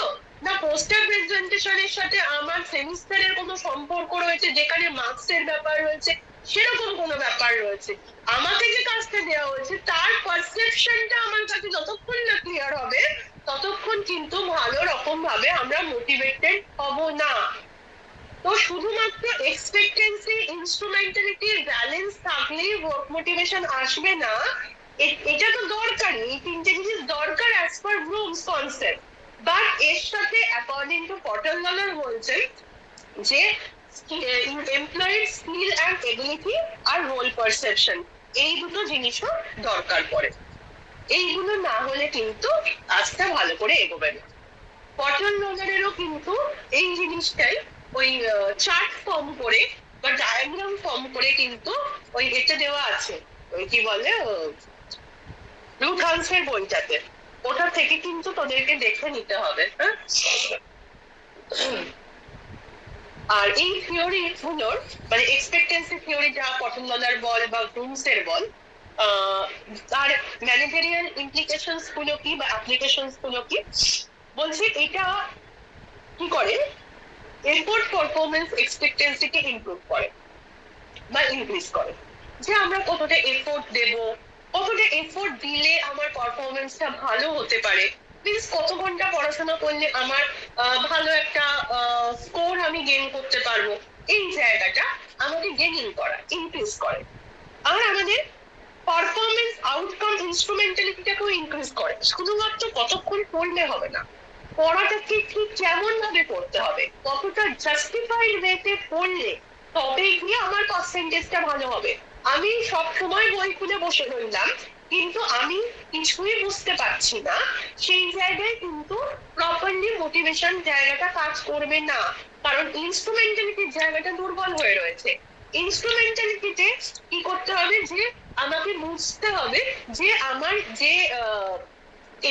না পোস্টার প্রেজেন্টেশনের সাথে আমার সেমিস্টারের কোনো সম্পর্ক রয়েছে যেখানে মার্কসের ব্যাপার রয়েছে, সেরকম কোনো ব্যাপার রয়েছে। আমাকে যে কাজটা দেওয়া হয়েছে তার পারসেপশনটা আমার কাছে যতক্ষণ না ক্লিয়ার হবে ততক্ষণ কিন্তু ভালো রকম ভাবে আমরা মোটিভেটেড হব না। তো শুধুমাত্র এক্সপেক্টেন্সি ইনস্ট্রুমেন্টালিটির ব্যালেন্স থাকলেই ওয়ার্ক মোটিভেশন আসবে না, এটা তো দরকারি, এই তিনটে জিনিস দরকার as per Vroom's concept. But এর সাথে অ্যাকর্ডিং টু পটলওয়ালার বলছেন যে এমপ্লয়েড স্কিল অ্যান্ড এবিলিটি আর রোল পারসেপশন, এই দুটো জিনিসও দরকার পড়ে। এইগুলো না হলে কিন্তু কাজটা ভালো করে এগোবে না। পটল নজারেরও কিন্তু এই জিনিসটাই ওই চার্ট ফর্ম করে বা ডায়াগ্রাম ফর্ম করে কিন্তু ওই এটা দেওয়া আছে, ওই কি বলে লুথান্সের বইটাতে, ওটা থেকে কিন্তু তোদেরকে দেখে নিতে হবে। হ্যাঁ, আর এই থিওরি গুলোর মানে এক্সপেক্টেন্সি থিওরি যা পটলওয়ালার বল বা ব্লুমসের বল, তার ম্যানেজারিয়াল ইমপ্লিকেশনস গুলো কি বা অ্যাপ্লিকেশনস গুলো কি বলছি, এটা কি করে এফোর্ট পারফরমেন্স এক্সপেক্টেন্সিকে ইমপ্রুভ করে বা ইনক্রিজ করে, যে আমরা কতটা এফোর্ট দেব, কতটা এফোর্ট দিলে আমার পারফরমেন্সটা ভালো হতে পারে, প্লিজ কত ঘন্টা পড়াশোনা করলে আমার ভালো একটা স্কোর আমি গেইন করতে পারবো, এই জায়গাটা আমাকে গেইন করা ইনক্রিজ করে। আর আমাদের পারফরমেন্স আউটকাম ইনস্ট্রুমেন্টালিটিটাকেও ইনক্রিজ করে। শুধুমাত্র কতক্ষণ পড়লে হবে না, পড়াটাকে ঠিক কেমন ভাবে পড়তে হবে, কতটা জাস্টিফাইড ওয়েতে পড়লে তবে গিয়ে আমার পার্সেন্টেজটা ভালো হবে। আমি সব সময় বই খুলে বসে রইলাম কিন্তু আমি কিছুই বুঝতে পারছি না, সেই জায়গায় কিন্তু প্রপারলি মোটিভেশন জায়গাটা কাজ করবে না, কারণ ইনস্ট্রুমেন্টালিটির জায়গাটা দুর্বল হয়ে রয়েছে। ইনস্ট্রুমেন্টালিটিতে কি করতে হবে, যে আমাকে বুঝতে হবে যে আমার যে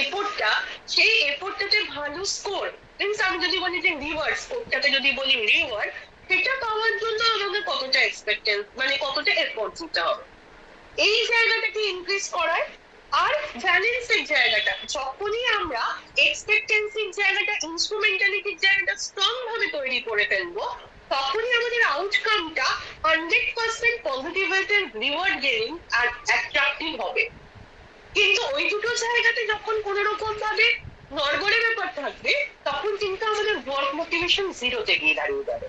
এফোর্টটা, সেই এফোর্টটাতে ভালো স্কোর, মিনস আমি যদি বলি যে রিওয়ার্ড, স্কোরটাকে যদি বলি রিওয়ার্ড, সেটা পাওয়ার জন্য আমাকে কতটা এক্সপেক্টেন্স মানে কতটা এফোর্ট দিতে হবে, এই জায়গাটাকে ইনক্রিজ করার। আর ব্যালেন্সের জায়গাটা, যখনই আমরা এক্সপেক্টেন্সির জায়গাটা ইনস্ট্রুমেন্টালিটির জায়গাটা স্ট্রং ভাবে তৈরি করে ফেলবো, তখনই আমাদের আউটকামটা 100% পজিটিভ ওয়েতে রিওয়ার্ড গেইনিং আর অ্যাট্রাকটিভ হবে। কিন্তু ওই দুটো জায়গাতে যখন কোনো রকম ভাবে নড়বড়ে ব্যাপার থাকবে তখন কিন্তু আমাদের ওয়ার্ক মোটিভেশন জিরোতে গিয়ে দাঁড়িয়ে যাবে।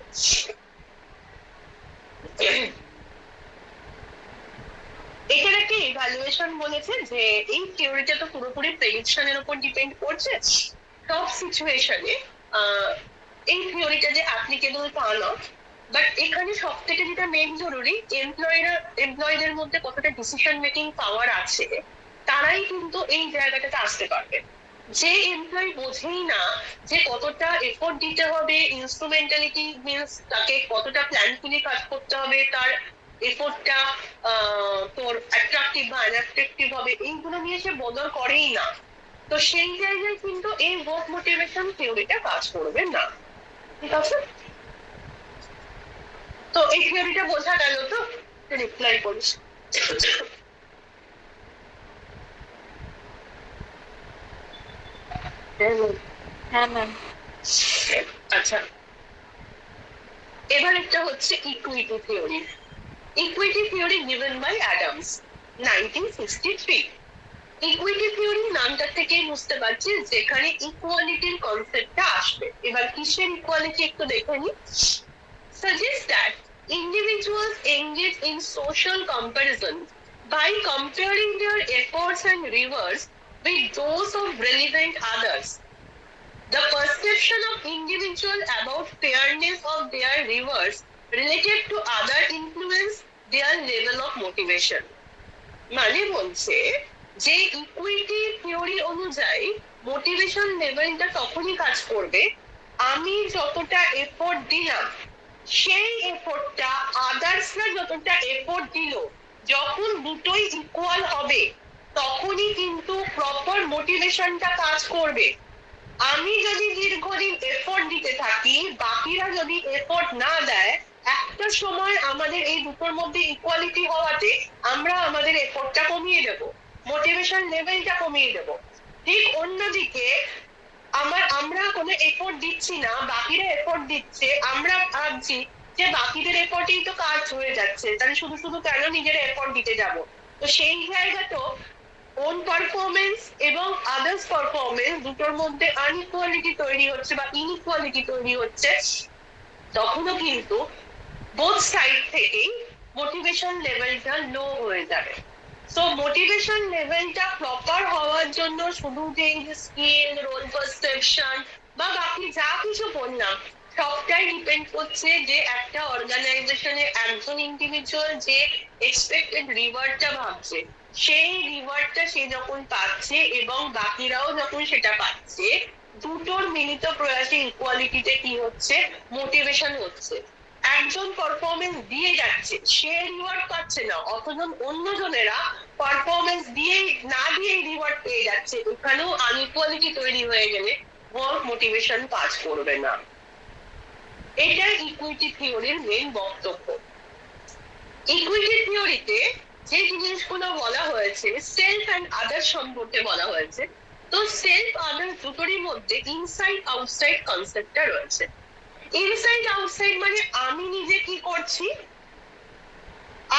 এটার একটা ইভ্যালুয়েশন বলেছে যে এই থিওরিটা তো পুরোপুরি প্রেডিকশনের উপর ডিপেন্ড করছে, সব সিচুয়েশনে এই থিওরিটা যে অ্যাপ্লিকেবল তা না, বাট এখানে সব থেকে যেটা মেন জরুরি, এমপ্লয়ীদের মধ্যে কতটা ডিসিশন মেকিং পাওয়ার আছে তারাই কিন্তু এই জায়গাটাতে আসতে পারবে। যে এমপ্লয়ি বোঝেই না যে কতটা এফোর্ট দিতে হবে, ইনস্ট্রুমেন্টালিটি মিনস তাকে কতটা প্ল্যানফুলি কাজ করতে হবে, তার এফোর্টটা তোর অ্যাট্রাকটিভ বা অ্যাট্রাকটিভ হবে, এইগুলো নিয়ে সে বদল করেই না, তো সেই জায়গায় কিন্তু এই ওয়ার্ক মোটিভেশন থিওরিটা কাজ করবে না। ঠিক আছে, তো এই থিওরিটা বোঝা গেল তো? রিপ্লাই করিস। হ্যাঁ ম্যাম। আচ্ছা, এবার একটা হচ্ছে equity theory. Equity theory given by Adams 1963। Equity theory নামটা থেকেই বুঝতে পারছি যেখানে ইকুয়ালিটির কনসেপ্টটা আসবে। এবার কিসের ইকুয়ালিটি একটু দেখে নি। Suggests that individuals engage in social comparison by comparing their efforts and rewards with those of relevant others. The perception of individual about fairness of their rewards related to other influence their level of motivation. মানে বলছে যে ইকুইটি থিওরি অনুযায়ী মোটিভেশন লেভেলটা তখনই কাজ করবে আমি যতটা এফোর্ট দিলাম সেই এফোর্টটা আদার্সরা যতটা এফোর্ট দিল, যখন দুটোই ইকুয়াল হবে তখনই কিন্তু প্রপার মোটিভেশনটা কাজ করবে। আমি যদি দীর্ঘদিন এফোর্ট দিতে থাকি, বাকিরা যদি এফোর্ট না দেয়, একটা সময় আমাদের এই দুটোর মধ্যে ইকুয়ালিটি হওয়াতে আমরা আমাদের এফোর্টটা কমিয়ে দেব, মোটিভেশন লেভেলটা কমিয়ে দেব। ঠিক অন্যদিকে আমরা কোনো এফোর্ট দিচ্ছি না, বাকিরা এফোর্ট দিচ্ছে, আমরা ভাবছি যে বাকিদের এফোর্টেই তো কাজ হয়ে যাচ্ছে, তাহলে শুধু শুধু কেন নিজের এফোর্ট দিতে যাব। তো সেই জায়গাটা ওন পারফরমেন্স এবং আদার্স পারফরমেন্স দুটোর মধ্যে আনইকুয়ালিটি তৈরি হচ্ছে বা ইনইকুয়ালিটি তৈরি হচ্ছে, তখনও কিন্তু বোথ সাইড থেকেই মোটিভেশন লেভেলটা লো হয়ে যাবে। সো মোটিভেশন লেভেলটা প্রপার হওয়ার জন্য শুধু যে স্কিল, রোল পারসেপশন বা বাকি যা কিছু বললাম সবটাই ডিপেন্ড করছে যে একটা অর্গানাইজেশনে একজন ইন্ডিভিজুয়াল যে এক্সপেক্টেড রিওয়ার্ডটা ভাবছে, সেই রিওয়ার্ডটা সে যখন পাচ্ছে এবং বাকিরাও যখন সেটা পাচ্ছে, দুটোর মিলিত প্রয়াসে ইকুয়ালিটিতে কি হচ্ছে, মোটিভেশন হচ্ছে। একজন পারফরমেন্স দিয়ে যাচ্ছে, সে রিওয়ার্ড পাচ্ছে না, অথচ অন্যজনেরা পারফরমেন্স দিয়ে না দিয়ে রিওয়ার্ড পেয়ে যাচ্ছে। এখানেও আনইকুয়ালিটি তৈরি হয়ে গেলে ওয়ার্ক মোটিভেশন কাজ করবে না। এটাই ইকুইটি থিওরির মেইন বক্তব্য। ইকুইটি থিওরিতে যে জিনিসগুলো বলা হয়েছে সেলফ এন্ড আদার্স সম্পর্কে বলা হয়েছে। তো সেলফ আদার্স দুটোরই মধ্যে ইনসাইড আউটসাইড কনসেপ্টটা রয়েছে। ইনসাইড আউটসাইড মানে আমি নিজে কি করছি,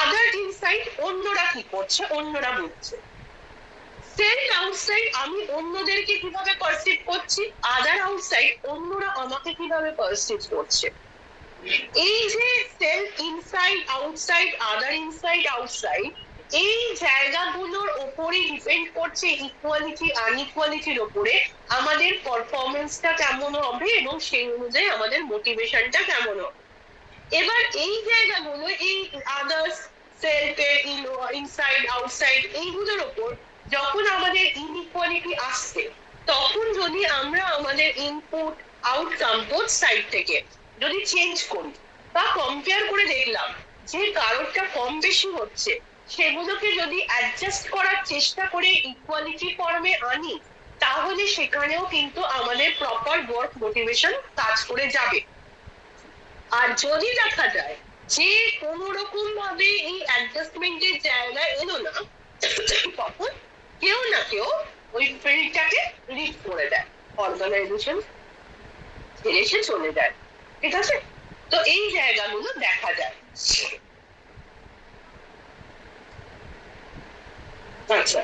আদার ইনসাইড অন্যরা কি করছে, অন্যরা বুঝছে। সেলফ আউটসাইড আমি অন্যদেরকে কিভাবে পারসিভ করছি, আদার আউটসাইড অন্যরা আমাকে কিভাবে পারসিভ করছে। এই যে সেলফ ইনসাইড আউটসাইড, আদার ইনসাইড আউটসাইড, এই জায়গাগুলোর উপরে ডিপেন্ড করছে ইকুয়ালিটি আনইকুয়ালিটির উপরে আমাদের পারফরমেন্সটা কেমন হবে এবং সেই অনুযায়ী আমাদের মোটিভেশনটা কেমন হবে। এবার এই জায়গাগুলো, এই আদার্স, সেলফের ইনসাইড আউটসাইড, এইগুলোর উপর যখন আমাদের ইনইকুয়ালিটি আসছে, তখন যদি আমরা আমাদের ইনপুট আউটকাম বোথ সাইড থেকে যদি চেঞ্জ করি বা কম্পেয়ার করে দেখলাম যে কারোরটা কম বেশি হচ্ছে, সেগুলোকে যদি অ্যাডজাস্ট করার চেষ্টা করে ইকুয়ালিটি ফর্মে আনি, তাহলে সেখানেও কিন্তু আমাদের প্রপার ওয়ার্ক মোটিভেশন কাজ করে যাবে। আর যদি দেখা যায় যে কোন রকম ভাবে এই অ্যাডজাস্টমেন্টের জায়গায় এলো না, তখন কেউ না কেউ ওই ফিল্ডটাকে লিড করে দেয়, অর্গানাইজেশন ছেড়ে সে চলে যায়। ঠিক আছে, তো এই জায়গাগুলো দেখা যায়। আচ্ছা,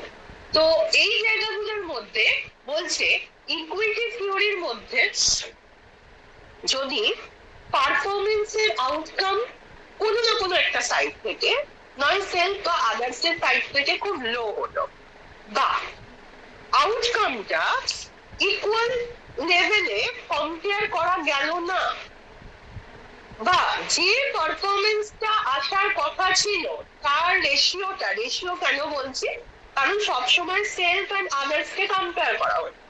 তো এই জায়গাগুলোর মধ্যে বলছে ইকুইটি থিওরির মধ্যে যদি পারফরমেন্সের আউটকাম কোনো না কোনো একটা সাইড থেকে, নয় সেলফ বা আদার্স এর সাইড থেকে খুব লো হলো, বা আউটকামটা ইকুয়াল লেভেলে কম্পেয়ার করা গেল না, বা যে পারফরমেন্সটা আসার কথা ছিল তার রেশিও কেন বলছি, কারণ সবসময় সেলফ এন্ড আদার্স কে কম্পেয়ার করা হচ্ছে,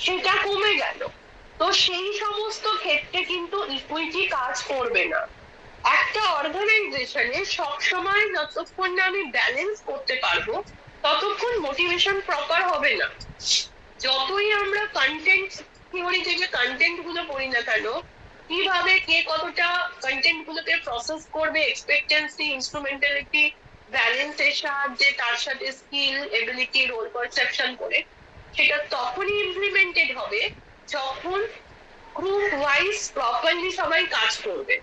সেটা কমে গেল। তো সেই সমস্ত ক্ষেত্রে কিন্তু ইকুইটি কাজ করবে না। একটা অর্গানাইজেশনে সবসময় যতক্ষণ না আমি ব্যালেন্স করতে পারবো ততক্ষণ মোটিভেশন প্রপার হবে না। যতই আমরা কন্টেন্ট থিওরি থেকে কন্টেন্ট গুলো পড়ি না কেন, কিভাবে কে কতটা কন্টেন্ট গুলোকে প্রসেস করবে, এক্সপেক্টেন্সি, ইনস্ট্রুমেন্টালিটি, ব্যালেন্সের সাহায্যে, তার সাথে স্কিল, এবিলিটি, রোল পারসেপশন করে, সেটা তখনই ইমপ্লিমেন্টেড হবে যখন গ্রুপ ওয়াইজ প্রপারলি সবাই কাজ করবে।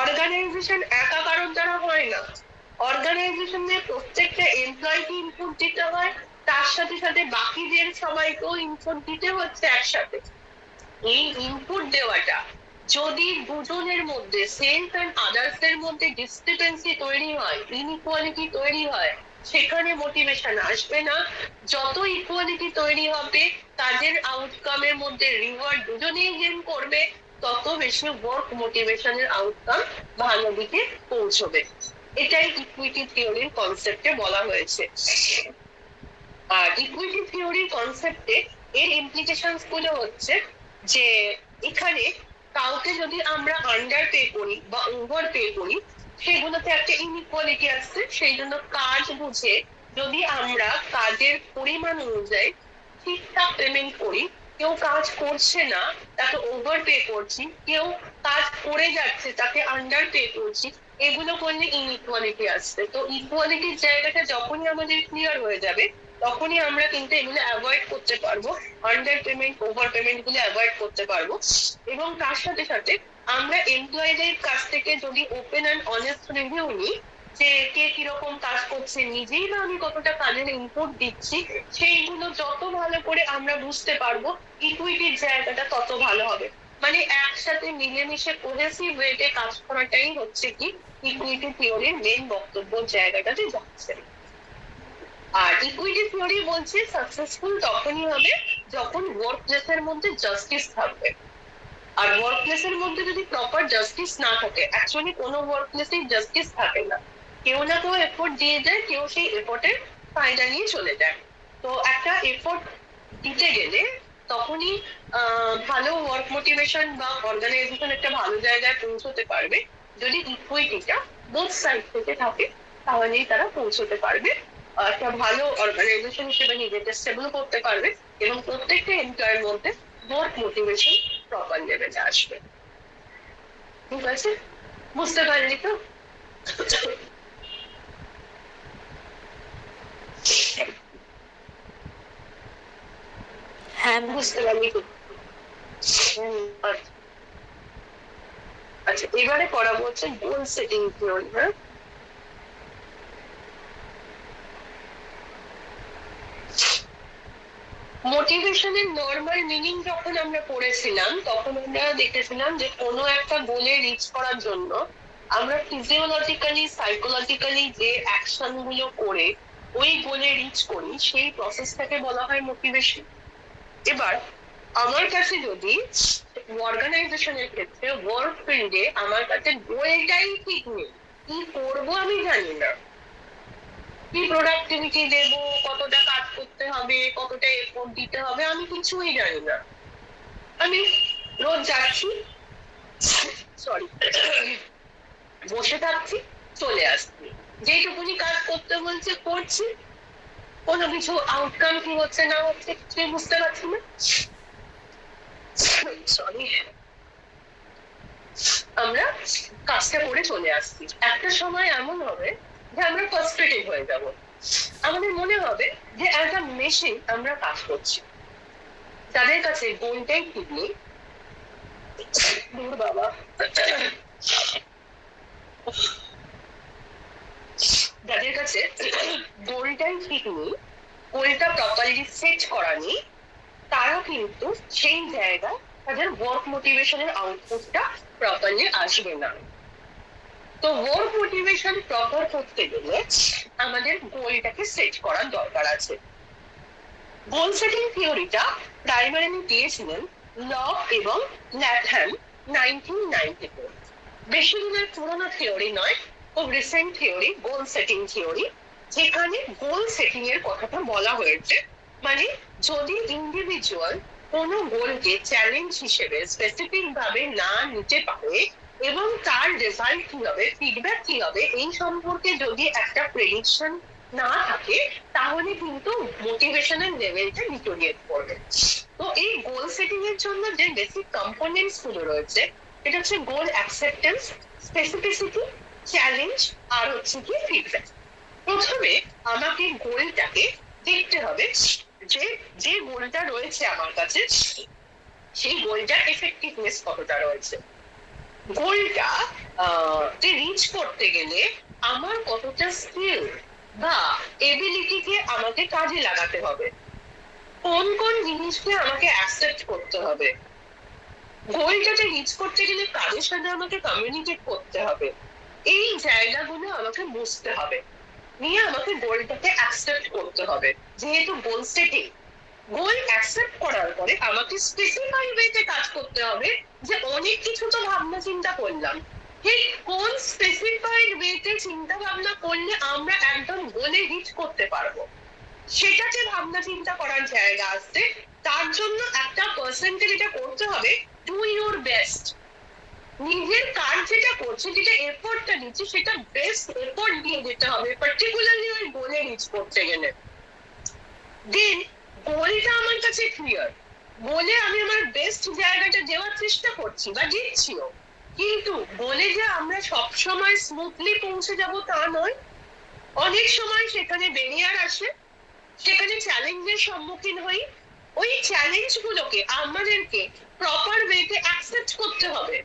অর্গানাইজেশন একা কারোর দ্বারা হয় না, অর্গানাইজেশনের প্রত্যেকটা এমপ্লয়কে ইনপুট দিতে হয়, তার সাথে সাথে বাকিদের সবাইকেও ইনপুট দিতে হচ্ছে একসাথে। এই ইনপুট দেওয়াটা যদি দুজনের মধ্যে সেলফ এন্ড আদার্স এর মধ্যে ডিসক্রিপেন্সি তৈরি হয়, ইনইকুয়ালিটি তৈরি হয়, সেখানে মোটিভেশন আসবে না। যত ইকুয়ালিটি তৈরি হবে, কাজের আউটকামের মধ্যে রিওয়ার্ড দুজনেই গেইন করবে, তত বেশি ওয়ার্ক মোটিভেশনের আউটকাম ভালো দিকে পৌঁছবে। এটাই ইকুইটি থিওরির কনসেপ্টে বলা হয়েছে। আর ইকুইটি থিওরির কনসেপ্টে এর ইমপ্লিকেশনস গুলো হচ্ছে যে এখানে কাউকে যদি আমরা আন্ডার পে করি বা ওভার পে করি, সেগুলোতে একটা ইনইকুয়ালিটি আসছে। সেই জন্য কাজ বুঝে যদি আমরা কাজের পরিমাণ অনুযায়ী ঠিকঠাক পেমেন্ট করি, কেউ কাজ করছে না তাকে ওভার পে করছি, কেউ কাজ করে যাচ্ছে তাকে আন্ডার পে করছি, এগুলো করলে ইনইকুয়ালিটি আসছে। তো ইকুয়ালিটির জায়গাটা যখনই আমাদের ক্লিয়ার হয়ে যাবে, তখনই আমরা কিন্তু এগুলো অ্যাভয়েড করতে পারবো, আন্ডার পেমেন্ট ওভার পেমেন্ট গুলো অ্যাভয়েড করতে পারবো। এবং তার সাথে সাথে আমরা এমপ্লয়ীদের কাছ থেকে যদি ওপেন অ্যান্ড অনেস্ট রিভিউ নিই যে কে কিরকম কাজ করছে, নিজেই বা আমি কতটা কাজের ইনপুট দিচ্ছি, সেইগুলো যত ভালো করে আমরা বুঝতে পারবো, ইকুইটির জায়গাটা তত ভালো হবে। মানে একসাথে মিলেমিশে কোহেসিভ ওয়েতে কাজ করাটাই হচ্ছে কি ইকুইটি থিওরির মেন বক্তব্য জায়গাটাতে যাচ্ছে। আর ইকুইটি থিওরি বলছে সাকসেসফুল তখনই হবে যখন ওয়ার্ক প্লেসের মধ্যে জাস্টিস থাকবে। আর ওয়ার্ক প্লেসের মধ্যে যদি প্রপার জাস্টিস না থাকে, অ্যাকচুয়ালি কোনো ওয়ার্ক প্লেসেই জাস্টিস থাকে না, কেউ না কেউ এফোর্ট দিয়ে যায়, কেউ সেই এফোর্টের ফায়দা নিয়ে চলে যায়। তো একটা এফোর্ট দিতে গেলে তখনই ভালো ওয়ার্ক মোটিভেশন বা অর্গানাইজেশন একটা ভালো জায়গায় পৌঁছতে পারবে যদি ইকুইটিটা বোথ সাইড থেকে থাকে, তাহলেই তারা পৌঁছতে পারবে, একটা ভালো অর্গানাইজেশন হিসেবে নিজেকে স্টেবল করতে পারবে এবং প্রত্যেকটা এমপ্লয়ের মধ্যে ওয়ার্ক মোটিভেশন প্রপার লেভেলে আসবে। ঠিক আছে, বুঝতে পারলি তো? হ্যাঁ বুঝতে পারলি তো? আচ্ছা, এবারে পড়াবো হচ্ছে গোল সেটিং থিওরি। হ্যাঁ, মোটিভেশনের নর্মাল মিনিং যখন আমরা পড়েছিলাম তখন আমরা দেখেছিলাম যে কোনো একটা গোলে রিচ করার জন্য আমরা ফিজিওলজিক্যালি সাইকোলজিক্যালি যে অ্যাকশন গুলো করে ওই গোলে রিচ করি, সেই প্রসেসটাকে বলা হয় মোটিভেশন। এবার আমার কাছে যদি অর্গানাইজেশনের ক্ষেত্রে ওয়ার্ক ফিল্ডে আমার কাছে গোলটাই ঠিক নেই, কি করবো আমি জানি না, কি প্রোডাক্টিভিটি দেব, কতটা কাজ করতে হবে, কতটা এফোর্ট দিতে হবে, আমি কিছুই জানি না, আমি রোজ যাচ্ছি, সরি, বসে থাকছি, চলে আসছি, যেটুকুনি কাজ করতে বলছে করছি, কোনো কিছু আউটকাম কি হচ্ছে না হচ্ছে কিছুই বুঝতে পারছি না, সরি, আমরা কাজটা করে চলে আসছি। একটা সময় এমন হবে যে আমরা ফ্রাস্ট্রেটেড হয়ে যাব, আমাদের মনে হবে যে অ্যাজ আ মেশিন আমরা কাজ করছি। যাদের কাছে গোলটাই ঠিক নেই, দূর বাবা, যাদের কাছে গোলটাই ঠিক নেই, গোলটা প্রপারলি সেট করা নেই, তারা কিন্তু সেই জায়গায় তাদের ওয়ার্ক মোটিভেশনের আউটপুটটা প্রপারলি আসবে না। তো ওয়ার্ক মোটিভেশন প্রপার করতে গেলে আমাদের গোলটাকে সেট করার দরকার আছে। গোল সেটিং থিওরিটা প্রাইমারিলি দিয়েছিলেন লক এবং ল্যাথম 1994। বেশি দিনের পুরোনো থিওরি নয়, খুব recent theory goal setting theory, যেখানে গোল সেটিং এর কথাটা বলা হয়েছে। মানে যদি ইন্ডিভিজুয়াল কোনো গোলকে চ্যালেঞ্জ হিসেবে স্পেসিফিক ভাবে না নিতে পারে এবং তার রেজাল্ট কি হবে, ফিডব্যাক কি হবে, এই সম্পর্কে যদি একটা প্রেডিকশন না থাকে, তাহলে কিন্তু মোটিভেশনের লেভেলটা ডিটোরিয়েট করবে। তো এই গোল সেটিং এর জন্য যে বেসিক কম্পোনেন্টস গুলো রয়েছে, এটা হচ্ছে গোল অ্যাকসেপ্টেন্স, স্পেসিফিসিটি, চ্যালেঞ্জ আর হচ্ছে কি ফিডব্যাক। প্রথমে আমাকে গোলটাকে দেখতে হবে যে যে গোলটা রয়েছে আমার কাছে সেই গোলটার এফেক্টিভনেস কতটা রয়েছে, গোলটা রিচ করতে গেলে আমার কতটা স্কিল বা এবিলিটিকে আমাকে কাজে লাগাতে হবে, কোন কোন জিনিসকে আমাকে অ্যাকসেপ্ট করতে হবে, গোলটাতে রিচ করতে গেলে কাদের সাথে আমাকে কমিউনিকেট করতে হবে, এই জায়গাগুলো আমাকে বুঝতে হবে, নিয়ে আমাকে গোলটাকে অ্যাকসেপ্ট করতে হবে। যেহেতু গোল সেটিং, গোল অ্যাকসেপ্ট করার পরে আমাকে স্পেসিফাই ওয়েতে কাজ করতে হবে যে অনেক কিছু তো ভাবনা চিন্তা করলাম, ঠিক কোন স্পেসিফাইড ওয়েতে চিন্তা ভাবনা করলে আমরা একদম গোলে রিচ করতে পারবো, সেটাতে ভাবনা চিন্তা করার জায়গা আসছে। তার জন্য একটা পার্সনকে যেটা করতে হবে, ডু ইউর বেস্ট। নিজের কাজ যেটা করছে, যেটা এফোর্টটা দিচ্ছে, সেটা বেস্ট এফোর্ট দিয়ে যেতে হবে, পার্টিকুলারলি ওই গোলে রিচ করতে গেলে। দেন গোলটা আমার কাছে ক্লিয়ার, গোলে আমি আমার বেস্ট জায়গাটা দেওয়ার চেষ্টা করছি বা দিচ্ছিও, কিন্তু গোলে যে আমরা সবসময় স্মুথলি পৌঁছে যাব তা নয়। অনেক সময় সেখানে বেরিয়ার আসে, সেখানে চ্যালেঞ্জের সম্মুখীন হই। ওই চ্যালেঞ্জ গুলোকে আমাদেরকে প্রপার ওয়েতে অ্যাকসেপ্ট করতে হবে।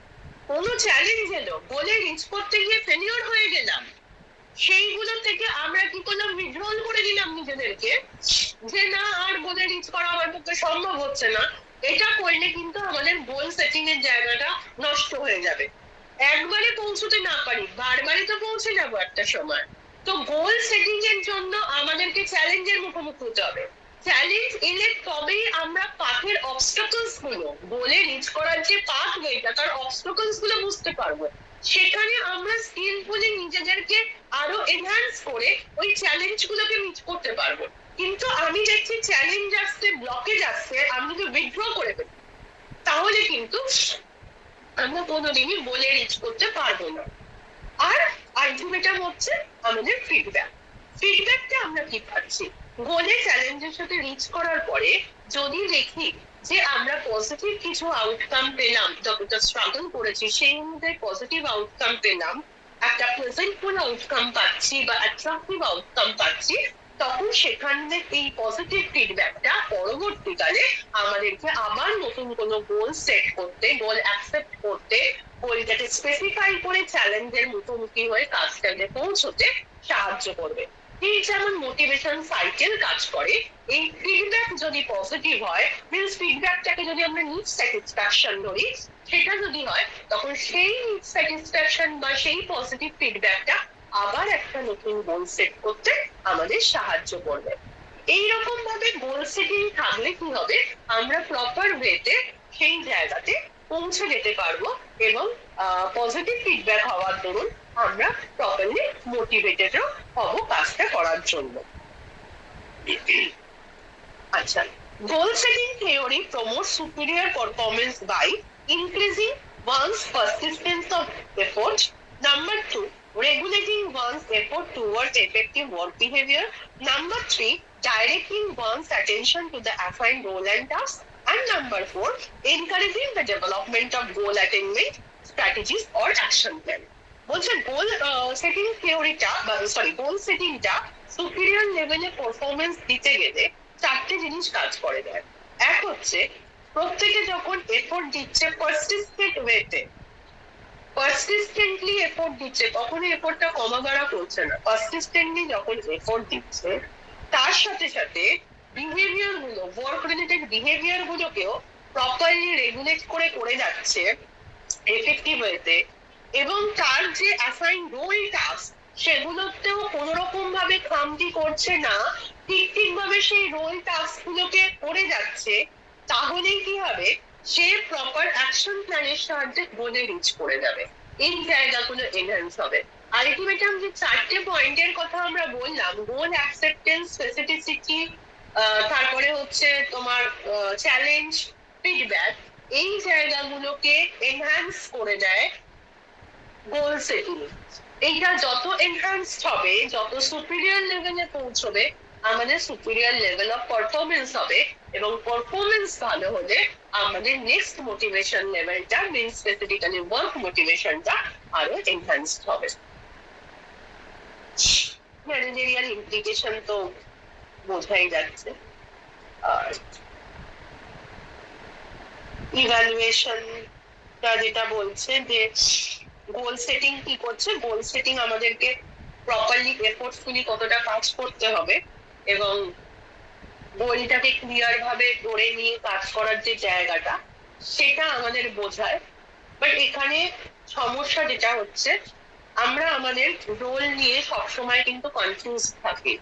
কোনো চ্যালেঞ্জ এলো, গোলে রিচ করতে গিয়ে ফেলিওর হয়ে গেলাম, সেইগুলো থেকে আমরা কি করলাম, উইথড্রল করে দিলাম নিজেদেরকে, যে না আর গোলে রিচ করা আমার পক্ষে সম্ভব হচ্ছে না। এটা করলে কিন্তু আমাদের গোল সেটিং এর জায়গাটা নষ্ট হয়ে যাবে। একবারে পৌঁছতে না পারি, বারবারই তো পৌঁছে যাবো একটা সময়। তো গোল সেটিং এর জন্য আমাদেরকে চ্যালেঞ্জের মুখোমুখি হতে হবে। চ্যালেঞ্জ এলে তবেই আমরা পাথের অবস্টাকলস গুলো, গোলে রিচ করার যে পাথ ওয়েটা, তার অবস্টাকলস গুলো বুঝতে পারবো। সেখানে আমরা স্কিলফুলি নিজেদেরকে আরো এনহ্যান্স করে ওই চ্যালেঞ্জ গুলোকে মিট করতে পারবো। কিন্তু আমি দেখছি চ্যালেঞ্জ আসছে, ব্লকেজ আসছে, আমি যদি উইথড্র করে ফেলি, তাহলে কিন্তু আমরা কোনোদিনই গোলে রিচ করতে পারবো না। আর আলটিমেটাম হচ্ছে আমাদের ফিডব্যাক। ফিডব্যাকটা আমরা কি পাচ্ছি, গোলে চ্যালেঞ্জের সাথে রিচ করার পরে যদি দেখি যে আমরা পজিটিভ কিছু আউটকাম পেলাম, যতটা স্ট্রাগল করেছি সেই অনুযায়ী পজিটিভ আউটকাম পেলাম, একটা প্রেজেন্টফুল আউটকাম পাচ্ছি বা অ্যাট্রাকটিভ আউটকাম পাচ্ছি, তখন সেখানে এই পজিটিভ ফিডব্যাকটা পরবর্তীকালে আমাদেরকে আবার নতুন কোনো গোল সেট করতে, গোল অ্যাকসেপ্ট করতে, গোলটাকে স্পেসিফাই করে চ্যালেঞ্জের মুখোমুখি হয়ে কাজটাকে পৌঁছতে সাহায্য করবে। এই যেমন মোটিভেশন সাইকেল কাজ করে, এই ফিডব্যাক যদি পজিটিভ হয়, মিনস ফিডব্যাকটাকে যদি আমরা নিড স্যাটিসফ্যাকশন ধরি, সেটা যদি হয়, তখন সেই নিড স্যাটিসফ্যাকশন বা সেই পজিটিভ ফিডব্যাকটা আবার একটা নতুন গোল সেট করতে আমাদের সাহায্য করবে। এইরকম ভাবে গোল সেটিং থাকলে কি হবে, আমরা প্রপার ওয়েতে সেই জায়গাতে পৌঁছে যেতে পারবো এবং পজিটিভ ফিডব্যাক হওয়ার দরুন আমরা প্রপারলি মোটিভেটেডও হব কাজটা করার জন্য। আচ্ছা, goal setting theory promotes superior performance by increasing one's persistence of effort. Number 2, regulating one's effort towards effective work behavior. Number 3, directing one's attention to the assigned role and task. And number 4, encouraging the development of goal attainment strategies or action plan. বলছে গোল সেটিং থিওরিটা বা গোল সেটিংটা সুপিরিয়র লেভেলে পারফরমেন্স দিতে গেলে চারটে জিনিস কাজ করে দেয়। এক হচ্ছে, প্রত্যেকে যখন এফোর্ট দিচ্ছে পারসিস্টেন্ট ওয়েতে, পারসিস্টেন্টলি এফোর্ট দিচ্ছে, কখনো এফোর্টটা কমা বাড়া করছে না, পারসিস্টেন্টলি যখন এফোর্ট দিচ্ছে, তার সাথে সাথে বিহেভিয়ার গুলো, ওয়ার্ক রিলেটেড বিহেভিয়ার গুলোকেও প্রপারলি রেগুলেট করে করে যাচ্ছে এফেক্টিভ ওয়েতে, এবং তার যে অ্যাসাইন রোল টাস্ক, সেগুলোতেও কোন রকম ভাবে খামতি করছে না, ঠিক ভাবে সেই রোল টাস্ক গুলোকে করে যাচ্ছে, তাহলেই কি হবে, সে প্রপার অ্যাকশন প্ল্যানের সাহায্যে গোলে রিচ করে যাবে। এই জায়গাগুলো এনহ্যান্স হবে। আলটিমেটাম যে চারটে পয়েন্টের কথা আমরা বললাম, গোল অ্যাকসেপ্টেন্স, স্পেসিফিসিটি, তারপরে হচ্ছে তোমার চ্যালেঞ্জ, ফিডব্যাক, এই জায়গাগুলোকে এনহ্যান্স করে দেয় গোল সেটিং। এইটা যত এনহ্যান্সড হবে, যত সুপিরিয়র লেভেলে পৌঁছবে, আমাদের সুপিরিয়র লেভেল অফ পারফরমেন্স হবে, এবং পারফরমেন্স ভালো হলে আমাদের নেক্সট মোটিভেশন লেভেলটা, মেন স্পেসিফিক্যালি ওয়ার্ক মোটিভেশনটা আরো এনহ্যান্সড হবে। ম্যানেজারিয়াল ইমপ্লিকেশন তো বোঝাই যাচ্ছে। আর ইভ্যালুয়েশন যেটা বলছে যে গোল সেটিং কি করছে, গোল সেটিং আমাদেরকে প্রপারলি এফোর্টফুলি কতটা কাজ করতে হবে এবং গোলটাকে ক্লিয়ার ভাবে ধরে নিয়ে কাজ করার যে জায়গাটা, সেটা আমাদের বোঝায়। বাট এখানে সমস্যা যেটা হচ্ছে, আমরা আমাদের রোল নিয়ে সবসময় কিন্তু কনফিউজ থাকি,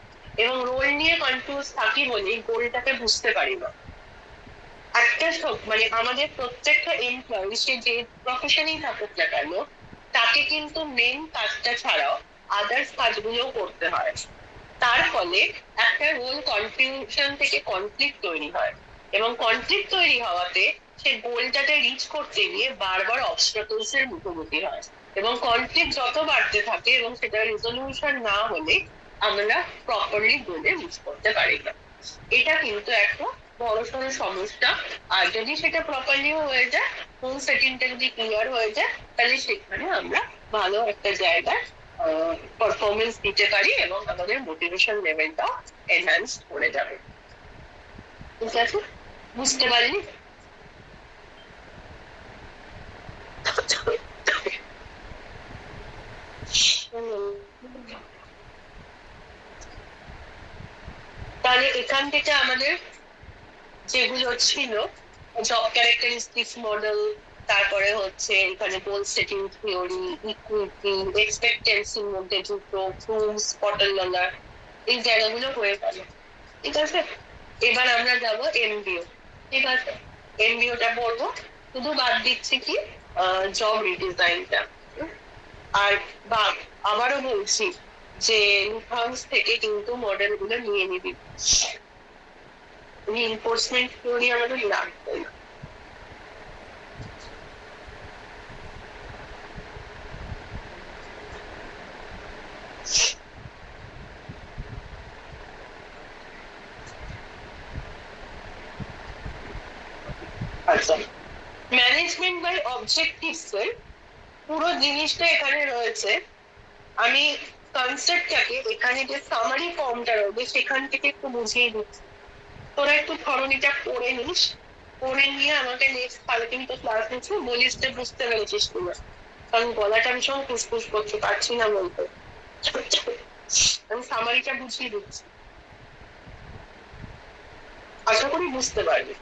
এবং রোল নিয়ে কনফিউজ থাকি বলেই গোলটাকে বুঝতে পারি না। একটা মানে আমাদের প্রত্যেকটা এমপ্লয়ি, সে যে প্রফেশনেই থাকুক না কেন, তাকে কিন্তু মেন কাজটা ছাড়াও আদার্স কাজগুলো করতে হয়। তার ফলে একটা রোল কনফিউশন থেকে কনফ্লিক্ট তৈরি হয়, এবং কনফ্লিক্ট তৈরি হওয়াতে সে গোলটাতে রিচ করতে গিয়ে বারবার অবস্ট্রাকলস এর মুখোমুখি হয়, এবং কনফ্লিক্ট যত বাড়তে থাকে এবং সেটা রেজলিউশন না হলে আমরা প্রপারলি গোলে রিচ করতে পারি না। এটা কিন্তু একটা বড়সড় সমস্যা। আর যদি সেটা প্রপারলি হয়ে যায়, কোন সেটিংটা যদি ক্লিয়ার হয়ে যায়, তাহলে সেখানে আমরা ভালো একটা জায়গায় পারফরমেন্স দিতে পারি এবং আমাদের মোটিভেশন লেভেলটা এনহ্যান্স করে যাবে। ঠিক আছে, বুঝতে পারলি? তাহলে এখান থেকে আমাদের যেগুলো ছিল জব ক্যারেক্টারিস্টিক্স মডেল, তারপরে হচ্ছে এখানে গোল সেটিং থিওরি, ইকুইটি, এক্সপেক্টেন্সির মধ্যে দুটো, প্রুফস, পটললার, এই জায়গাগুলো হয়ে গেল। ঠিক আছে, এবার আমরা যাবো এমবিও। ঠিক আছে, এমবিওটা পড়বো, শুধু বাদ দিচ্ছি কি জব রিডিজাইনটা। আর বা আবারও বলছি যে হাউস থেকে কিন্তু মডেল গুলো নিয়ে নিবি, রিইনফোর্সমেন্ট থিওরি আমাদের লাগবে না। আচ্ছা, ম্যানেজমেন্ট বাই অবজেক্টিভস এর পুরো জিনিসটা এখানে রয়েছে। আমি কনসেপ্টটাকে এখানে যে সামারি ফর্মটা রয়েছে সেখান থেকে একটু বুঝিয়ে দিচ্ছি, তোরা একটু ধরনীটা পড়ে নিস, পড়ে নিয়ে আমাকে নেক্সট কালকে কিন্তু ক্লাস নিচ্ছি, বলিস যে বুঝতে পেরেছিস কিনা, কারণ গলাটা ভীষণ ফুসফুস করতে পারছি না বলতে। আমি সামারিটা বুঝিয়ে দিচ্ছি, আশা করি বুঝতে পারবি।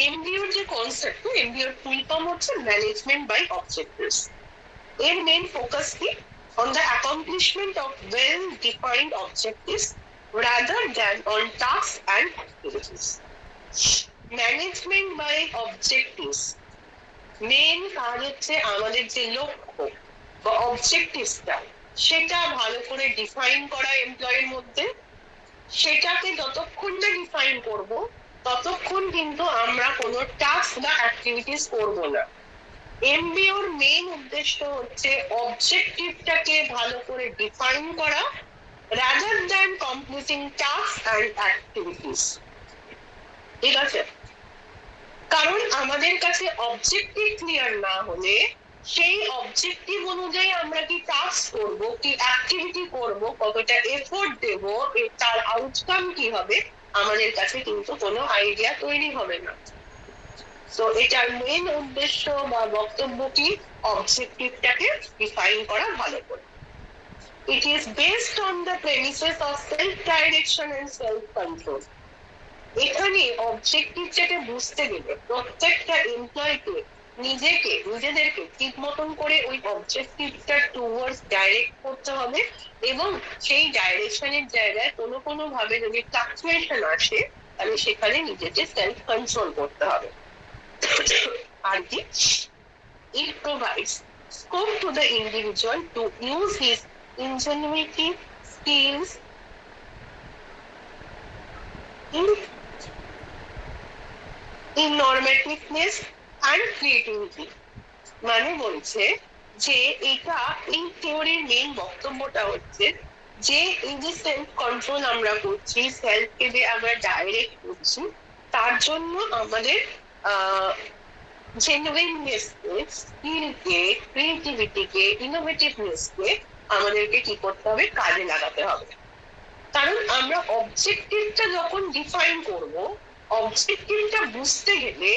এমবিওর যে কনসেপ্ট, এমবিওর ফুল ফর্ম হচ্ছে ম্যানেজমেন্ট বাই অবজেক্টিভস। এর মেইন ফোকাস কি on the accomplishment of well-defined objectives rather than on tasks and activities. Management by objectives main কাজ হচ্ছে আমাদের যে লক্ষ্য বা অবজেক্টিভসটা সেটা ভালো করে ডিফাইন করা এমপ্লয়ের মধ্যে। সেটাকে যতক্ষণ না ডিফাইন করব ততক্ষণ কিন্তু আমরা কোনো টাস্ক বা অ্যাক্টিভিটিস করব না। এমবিওর মেইন উদ্দেশ্য হচ্ছে অবজেক্টিভটাকে ভালো করে ডিফাইন করা rather than completing task and activities. ঠিক আছে, কারণ আমাদের কাছে অবজেক্টিভ ক্লিয়ার না হলে সেই অবজেক্টিভ অনুযায়ী আমরা কি টাস্ক করব, কি অ্যাক্টিভিটি করব, কতটা এফোর্ট দেব, তার আউটকাম কি হবে, আমাদের কাছে কিন্তু কোনো আইডিয়া তৈরি হবে না। তো এটার মেইন উদ্দেশ্য বা বক্তব্য কি, অবজেক্টিভটাকে ডিফাইন করা ভালো করে। It is based on the premises of self-direction and self-control. এখানে অবজেক্টিভটাকে বুঝতে গেলে প্রত্যেকটা এমপ্লয়কে নিজেদেরকে ঠিক মতন করে ওই অবজেক্টিভটা টুয়ার্ডস ডাইরেক্ট করতে হবে, এবং সেই ডাইরেকশনের জায়গায় কোনো ভাবে যদি ফ্লাকচুয়েশন আসে তাহলে সেখানে নিজেকে সেলফ কন্ট্রোল করতে হবে। আর কি, it provides scope to the individual to use his ingenuity, skills, normativeness and creativity. মানে বলছে যে এটা এই থিওরির মেইন বক্তব্যটা হচ্ছে যে এই যে সেলফ কন্ট্রোল আমরা করছি, সেলফকে যে আমরা ডাইরেক্ট করছি, তার জন্য আমাদের জেনুইননেসকে, স্কিলকে, ক্রিয়েটিভিটিকে, ইনোভেটিভনেসকে আমাদেরকে কি করতে হবে, কাজে লাগাতে হবে। কারণ আমরা অবজেক্টিভটা যখন ডিফাইন করব, অবজেক্টিভটা বুঝতে গেলে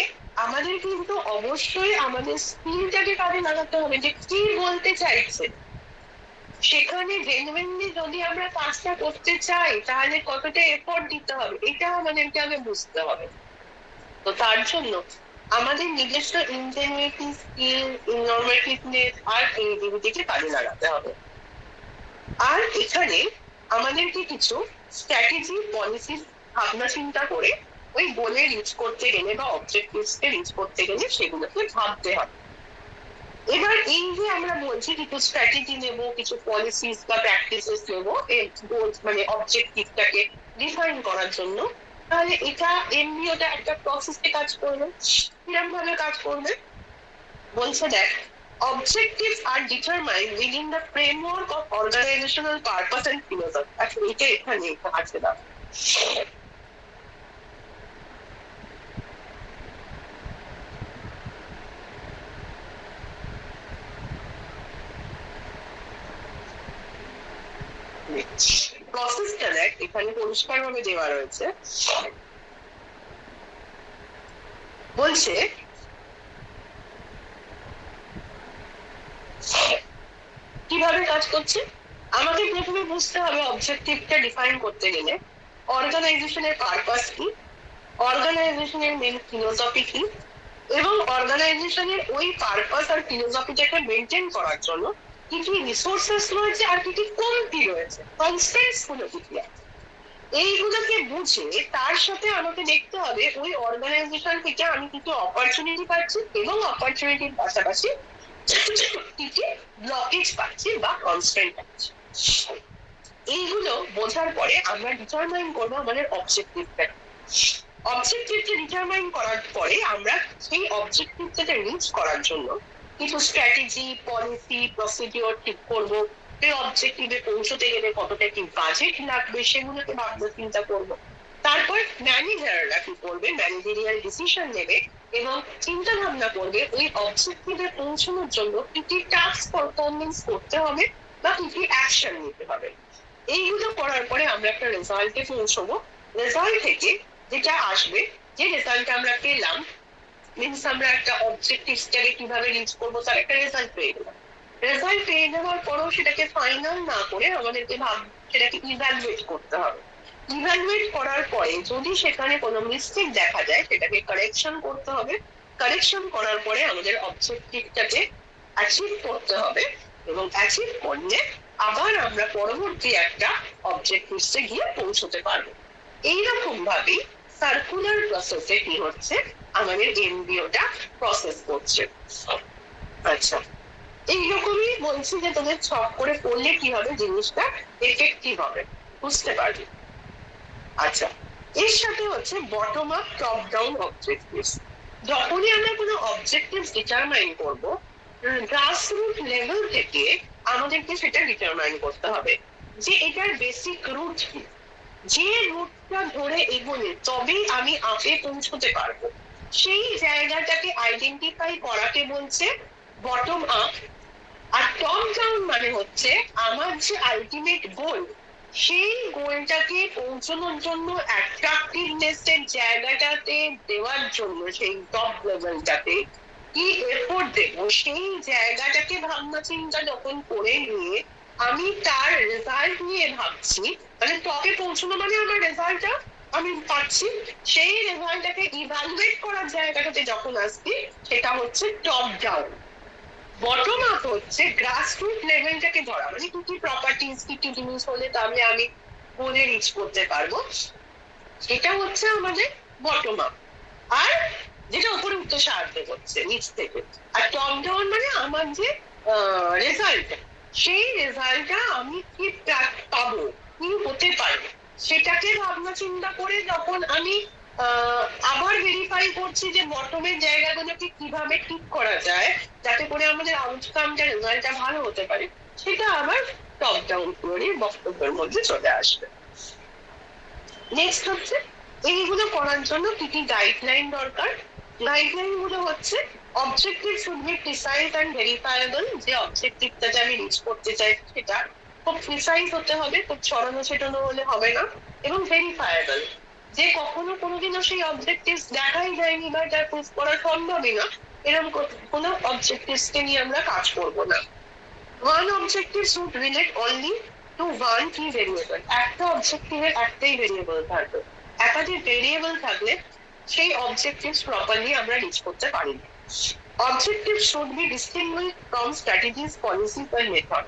আমাদের কিন্তু অবশ্যই আমাদের স্কিলটাকে কাজে লাগাতে হবে, যে কি বলতে চাইছে। সেখানে জেনুইনলি যদি আমরা কাজটা করতে চাই তাহলে কতটা এফোর্ট দিতে হবে এটা আমাদেরকে আগে বুঝতে হবে। তো তার জন্য আমাদের নিজস্ব ইনজেনুইটি, স্কিল, ইনফরমেটিভনেস আর ক্রিয়েটিভিটিকে কাজে লাগাতে হবে। আর এখানে আমাদেরকে কিছু স্ট্র্যাটেজি, পলিসি ভাবনা চিন্তা করে ওই গোলে রিচ করতে গেলে বা অবজেক্টিভসকে রিচ করতে গেলে সেগুলোকে ভাবতে হবে। এবার এই যে আমরা বলছি কিছু স্ট্র্যাটেজি নেব, কিছু পলিসিস বা প্র্যাকটিসেস নেব এই গোলস মানে অবজেক্টিভটাকে ডিফাইন করার জন্য, তাহলে এটা এমবিওটা একটা প্রসেসে কাজ করবে। কিরকম ভাবে কাজ করবে বলছে, দেখ, objectives are determined within the framework of organizational purpose and philosophy। আচ্ছা, এটা এখানে আছে না, প্রসেসটা দেখ এখানে পরিষ্কার ভাবে দেওয়া রয়েছে। বলছে কিভাবে কাজ করছে, আমাকে প্রথমে বুঝতে হবে অবজেক্টিভটা ডিফাইন করতে গেলে অর্গানাইজেশনের পারপাস কি, অর্গানাইজেশনের মেন ফিলোসফি কি, এবং অর্গানাইজেশনের ওই পারপাস আর ফিলোসফিটাকে মেনটেন করার জন্য কি কি রিসোর্সেস রয়েছে আর কি কি কমতি রয়েছে, কনস্ট্যান্টস গুলো কি কি আছে, এইগুলোকে বুঝে তার সাথে আমাকে দেখতে হবে ওই অর্গানাইজেশন থেকে আমি কিছু অপরচুনিটি পাচ্ছি এবং অপরচুনিটির পাশাপাশি কি কি ব্লকেজ পাচ্ছি বা কনস্ট্যান্ট পাচ্ছি। এইগুলো বোঝার পরে আমরা ডিটারমাইন করবো আমাদের অবজেক্টিভটা। অবজেক্টিভকে ডিটারমাইন করার পরে আমরা সেই অবজেক্টিভটাকে রিচ করার জন্য কিছু স্ট্র্যাটেজি, পলিসি, প্রসিডিওর ঠিক করবো। এই অবজেক্টিভে পৌঁছতে গেলে কতটা কি বাজেট লাগবে সেগুলোকে ভাবনা চিন্তা করবো। তারপর ম্যানেজাররা কি করবে, ম্যানেজারিয়াল ডিসিশন নেবে এবং চিন্তা ভাবনা করবে ওই অবজেক্টিভে পৌঁছানোর জন্য কি কি টাস্ক পারফরমেন্স করতে হবে বা কি কি অ্যাকশন নিতে হবে। এইগুলো করার পরে আমরা একটা রেজাল্টে পৌঁছবো। রেজাল্ট থেকে যেটা আসবে, যে রেজাল্ট আমরা পেলাম, মিনস আমরা একটা অবজেক্টিভটাকে কিভাবে রিচ করবো তার একটা রেজাল্ট পেয়ে গেলাম। রেজাল্ট পেয়ে যাওয়ার পরেও সেটাকে ফাইনাল না করে আমাদেরকে সেটাকে ইভ্যালুয়েট করতে হবে। ইভ্যালুয়েট করার পরে যদি সেখানে কোনো মিস্টেক দেখা যায় সেটাকে কারেকশন করতে হবে। কারেকশন করার পরে আমাদের অবজেক্টিভটাকে অ্যাচিভ করতে হবে এবং অ্যাচিভ করলে আবার আমরা পরবর্তী একটা অবজেক্টিভসে গিয়ে পৌঁছতে পারবো। এইরকম ভাবেই সার্কুলার প্রসেসে কি হচ্ছে, আমাদের এমবিওটা প্রসেস করছে। আচ্ছা, এইরকমই বলছি যে তোদের ছক করে পড়লে কি হবে, জিনিসটা এফেক্টিভ হবে, বুঝতে পারবি। আচ্ছা, এর সাথে হচ্ছে bottom up top down objectives. যখনই আমরা কোনো অবজেক্টিভ ডিটারমাইন করব, গ্রাসরুট লেভেল থেকে আমাদেরকে সেটা ডিটারমাইন করতে হবে যে এটার বেসিক রুট কি, যে রুটটা ধরে এগোলে তবেই আমি আপে পৌঁছতে পারবো, সেই জায়গাটাকে আইডেন্টিফাই করাকে বলছে বটম আপ। আর টপ ডাউন মানে হচ্ছে আমার যে আলটিমেট গোল, সেই গোলটাকে পৌঁছানোর জন্য অ্যাট্রাকটিভনেস এর জায়গাটাতে দেওয়ার জন্য সেই টপ লেভেলটাতে কি এফোর্ট দেবো, সেই জায়গাটাকে ভাবনা চিন্তা যখন করে নিয়ে আমি তার রেজাল্ট নিয়ে ভাবছি, মানে টপে পৌঁছানো মানে আমার রেজাল্টটা আমি পাচ্ছি, সেই রেজাল্টটাকে ইভ্যালুয়েট করার জায়গাটাতে যখন আসছি সেটা হচ্ছে টপ ডাউন। বটম আপ হচ্ছে গ্রাসরুট লেভেলটাকে ধরা, মানে কি কি প্রপার্টিজ, কি কি জিনিস হলে তাহলে আমি গোলে রিচ করতে পারবো, সেটা হচ্ছে আমাদের বটম আপ। আর যেটা উপরে উঠতে সাহায্য করছে নিচ থেকে। আর টপ ডাউন মানে আমার যে রেজাল্ট, সেই রেজাল্টটা আমি কি পাবো, কি হতে পারবে, সেটাকে ভাবনা চিন্তা করে যখন আমি আবার ভেরিফাই করছি যে বটমের জায়গাগুলোকে কিভাবে ঠিক করা যায় যাতে করে আমাদের আউটকামটা, রেজাল্টটা ভালো হতে পারে, সেটা আবার টপ ডাউন থিওরির বক্তব্যের মধ্যে চলে আসবে। নেক্সট হচ্ছে এইগুলো করার জন্য কি কি গাইডলাইন দরকার। গাইডলাইন গুলো হচ্ছে objective should be precise and verifiable. যে অবজেক্টিভটা যে আমি রিচ করতে চাই সেটা খুব প্রিসাইজ হতে হবে, খুব ছড়ানো ছেটানো হলে হবে না, এবং ভেরিফায়েবল, যে কখনো কোনোদিনও সেই অবজেক্টিভ দেখাই যায়নি বা এটা প্রুফ করা সম্ভবই না, এরকম কোনো অবজেক্টিভসকে নিয়ে আমরা কাজ করবো না। One objective should relate only to one key variable. একটা অবজেক্টিভের একটাই ভেরিয়েবল থাকবে, একাধিক ভেরিয়েবল থাকলে সেই অবজেক্টিভ প্রপারলি আমরা রিচ করতে পারি না। Objective should be distinguish from strategies, policies and method.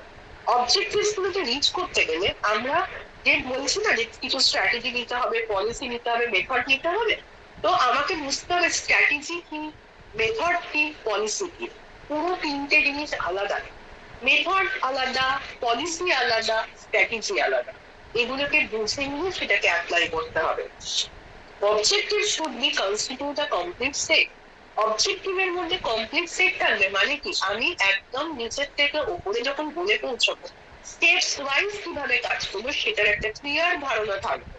Objectives গুলোকে রিচ করতে গেলে আমরা যে বলছি না যে কিছু স্ট্র্যাটেজি নিতে হবে, পলিসি নিতে হবে, মেথড নিতে হবে, তো আমাকে বুঝতে হবে স্ট্র্যাটেজি কি, মেথড কি, পলিসি কি। পুরো তিনটে জিনিস আলাদা, মেথড আলাদা, পলিসি আলাদা, স্ট্র্যাটেজি আলাদা। এগুলোকে বুঝে নিয়ে সেটাকে অ্যাপ্লাই করতে হবে। Objective should be constitute a complete set. অবজেক্টিভের মধ্যে কমপ্লিট সেট থাকবে মানে কি, আমি একদম নিচের থেকে উপরে যখন বলে পৌঁছবো স্টেপস ওয়াইজ কিভাবে কাজ করবো সেটার একটা ক্লিয়ার ধারণা থাকবে।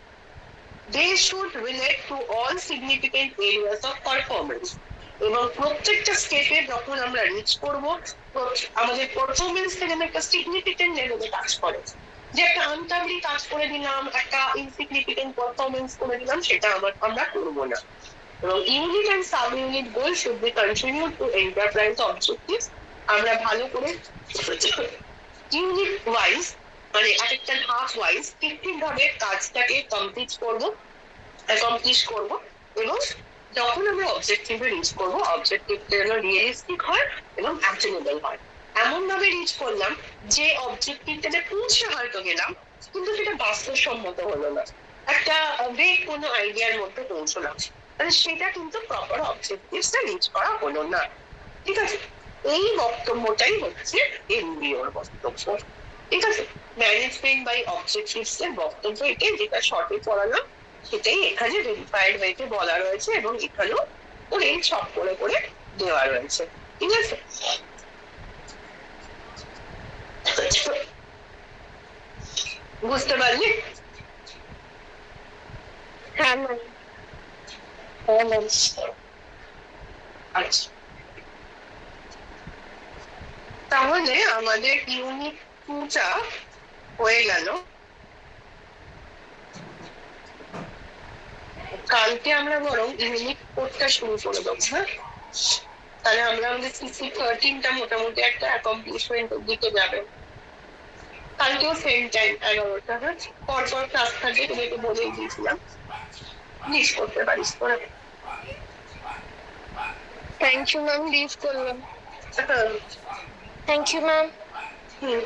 They should relate to all significant areas of performance. এবং প্রত্যেকটা স্টেপে যখন আমরা রিচ করবো আমাদের পারফরমেন্স থেকে একটা সিগনিফিকেন্ট লেভেলে কাজ করে। যে একটা আনটাবলি কাজ করে দিলাম, একটা ইনসিগনিফিকেন্ট পারফরমেন্স করে দিলাম, সেটা আমরা করবো না। এবং unit and sub unit goal should be continue to enterprise objective. আমরা ভালো করে ইউনিট ওয়াইজ মানে এক একটা ধাপ ওয়াইজ ঠিকভাবে কাজটাকে অ্যাকমপ্লিশ করব। এবং যখন আমরা অবজেক্টিভে রিচ করবো অবজেক্টিভটা যেন রিয়েলিস্টিক হয় এবং অ্যাচিভেবল হয়। এমন ভাবে রিচ করলাম যে অবজেক্টিভটাতে পৌঁছে হয়তো গেলাম কিন্তু সেটা বাস্তবসম্মত হলো না, একটা ভেগ কোনো আইডিয়ার মধ্যে পৌঁছলাম, তাহলে সেটা কিন্তু প্রপার অবজেক্টিভটা রিচ করা হলো না। ঠিক আছে, এই বক্তব্যটাই হচ্ছে এমবিওর বক্তব্য। ঠিক আছে, ম্যানেজমেন্ট বাই অবজেক্টিভস এর বক্তব্য এটাই, যেটা শর্টে পড়ালাম সেটাই এখানে ভেরিফাইড ওয়েতে বলা রয়েছে এবং এখানেও করে ছক করে করে দেওয়া রয়েছে। ঠিক আছে, বুঝতে পারলি? হ্যাঁ ম্যাম। আচ্ছা, তাহলে আমাদের ইউনিট 2টা হয়ে গেল। কালকে আমরা বরং ইউনিট 4টা শুরু করে দেবো। হ্যাঁ, তাহলে আমরা আমাদের সিসি 13টা মোটামুটি একটা অ্যাকমপ্লিশমেন্টের দিকে যাবে। কালকেও সেম টাইম 11টা। হ্যাঁ, পরপর ক্লাস থাকবে, তোদেরকে বলেই দিয়েছিলাম, মিস করতে পারিস তোরা। থ্যাংক ইউ ম্যাম, লিভ করলাম। হ্যাঁ, থ্যাংক ইউ ম্যাম। হুম,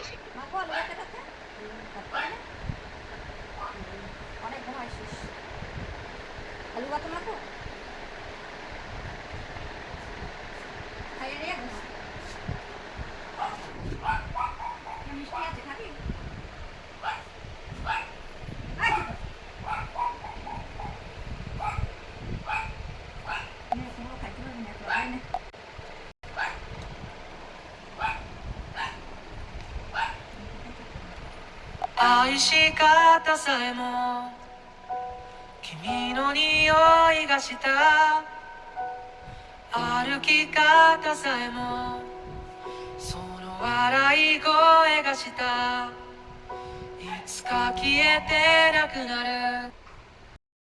অনেক ঘুম আসিস আলু বাতো মাখো খাইয়ে রে মিষ্টি আছে খাবি খাইতে পারবি না愛し方さえも君の匂いがした歩き方さえもその笑い声がしたいつか消えてなくなる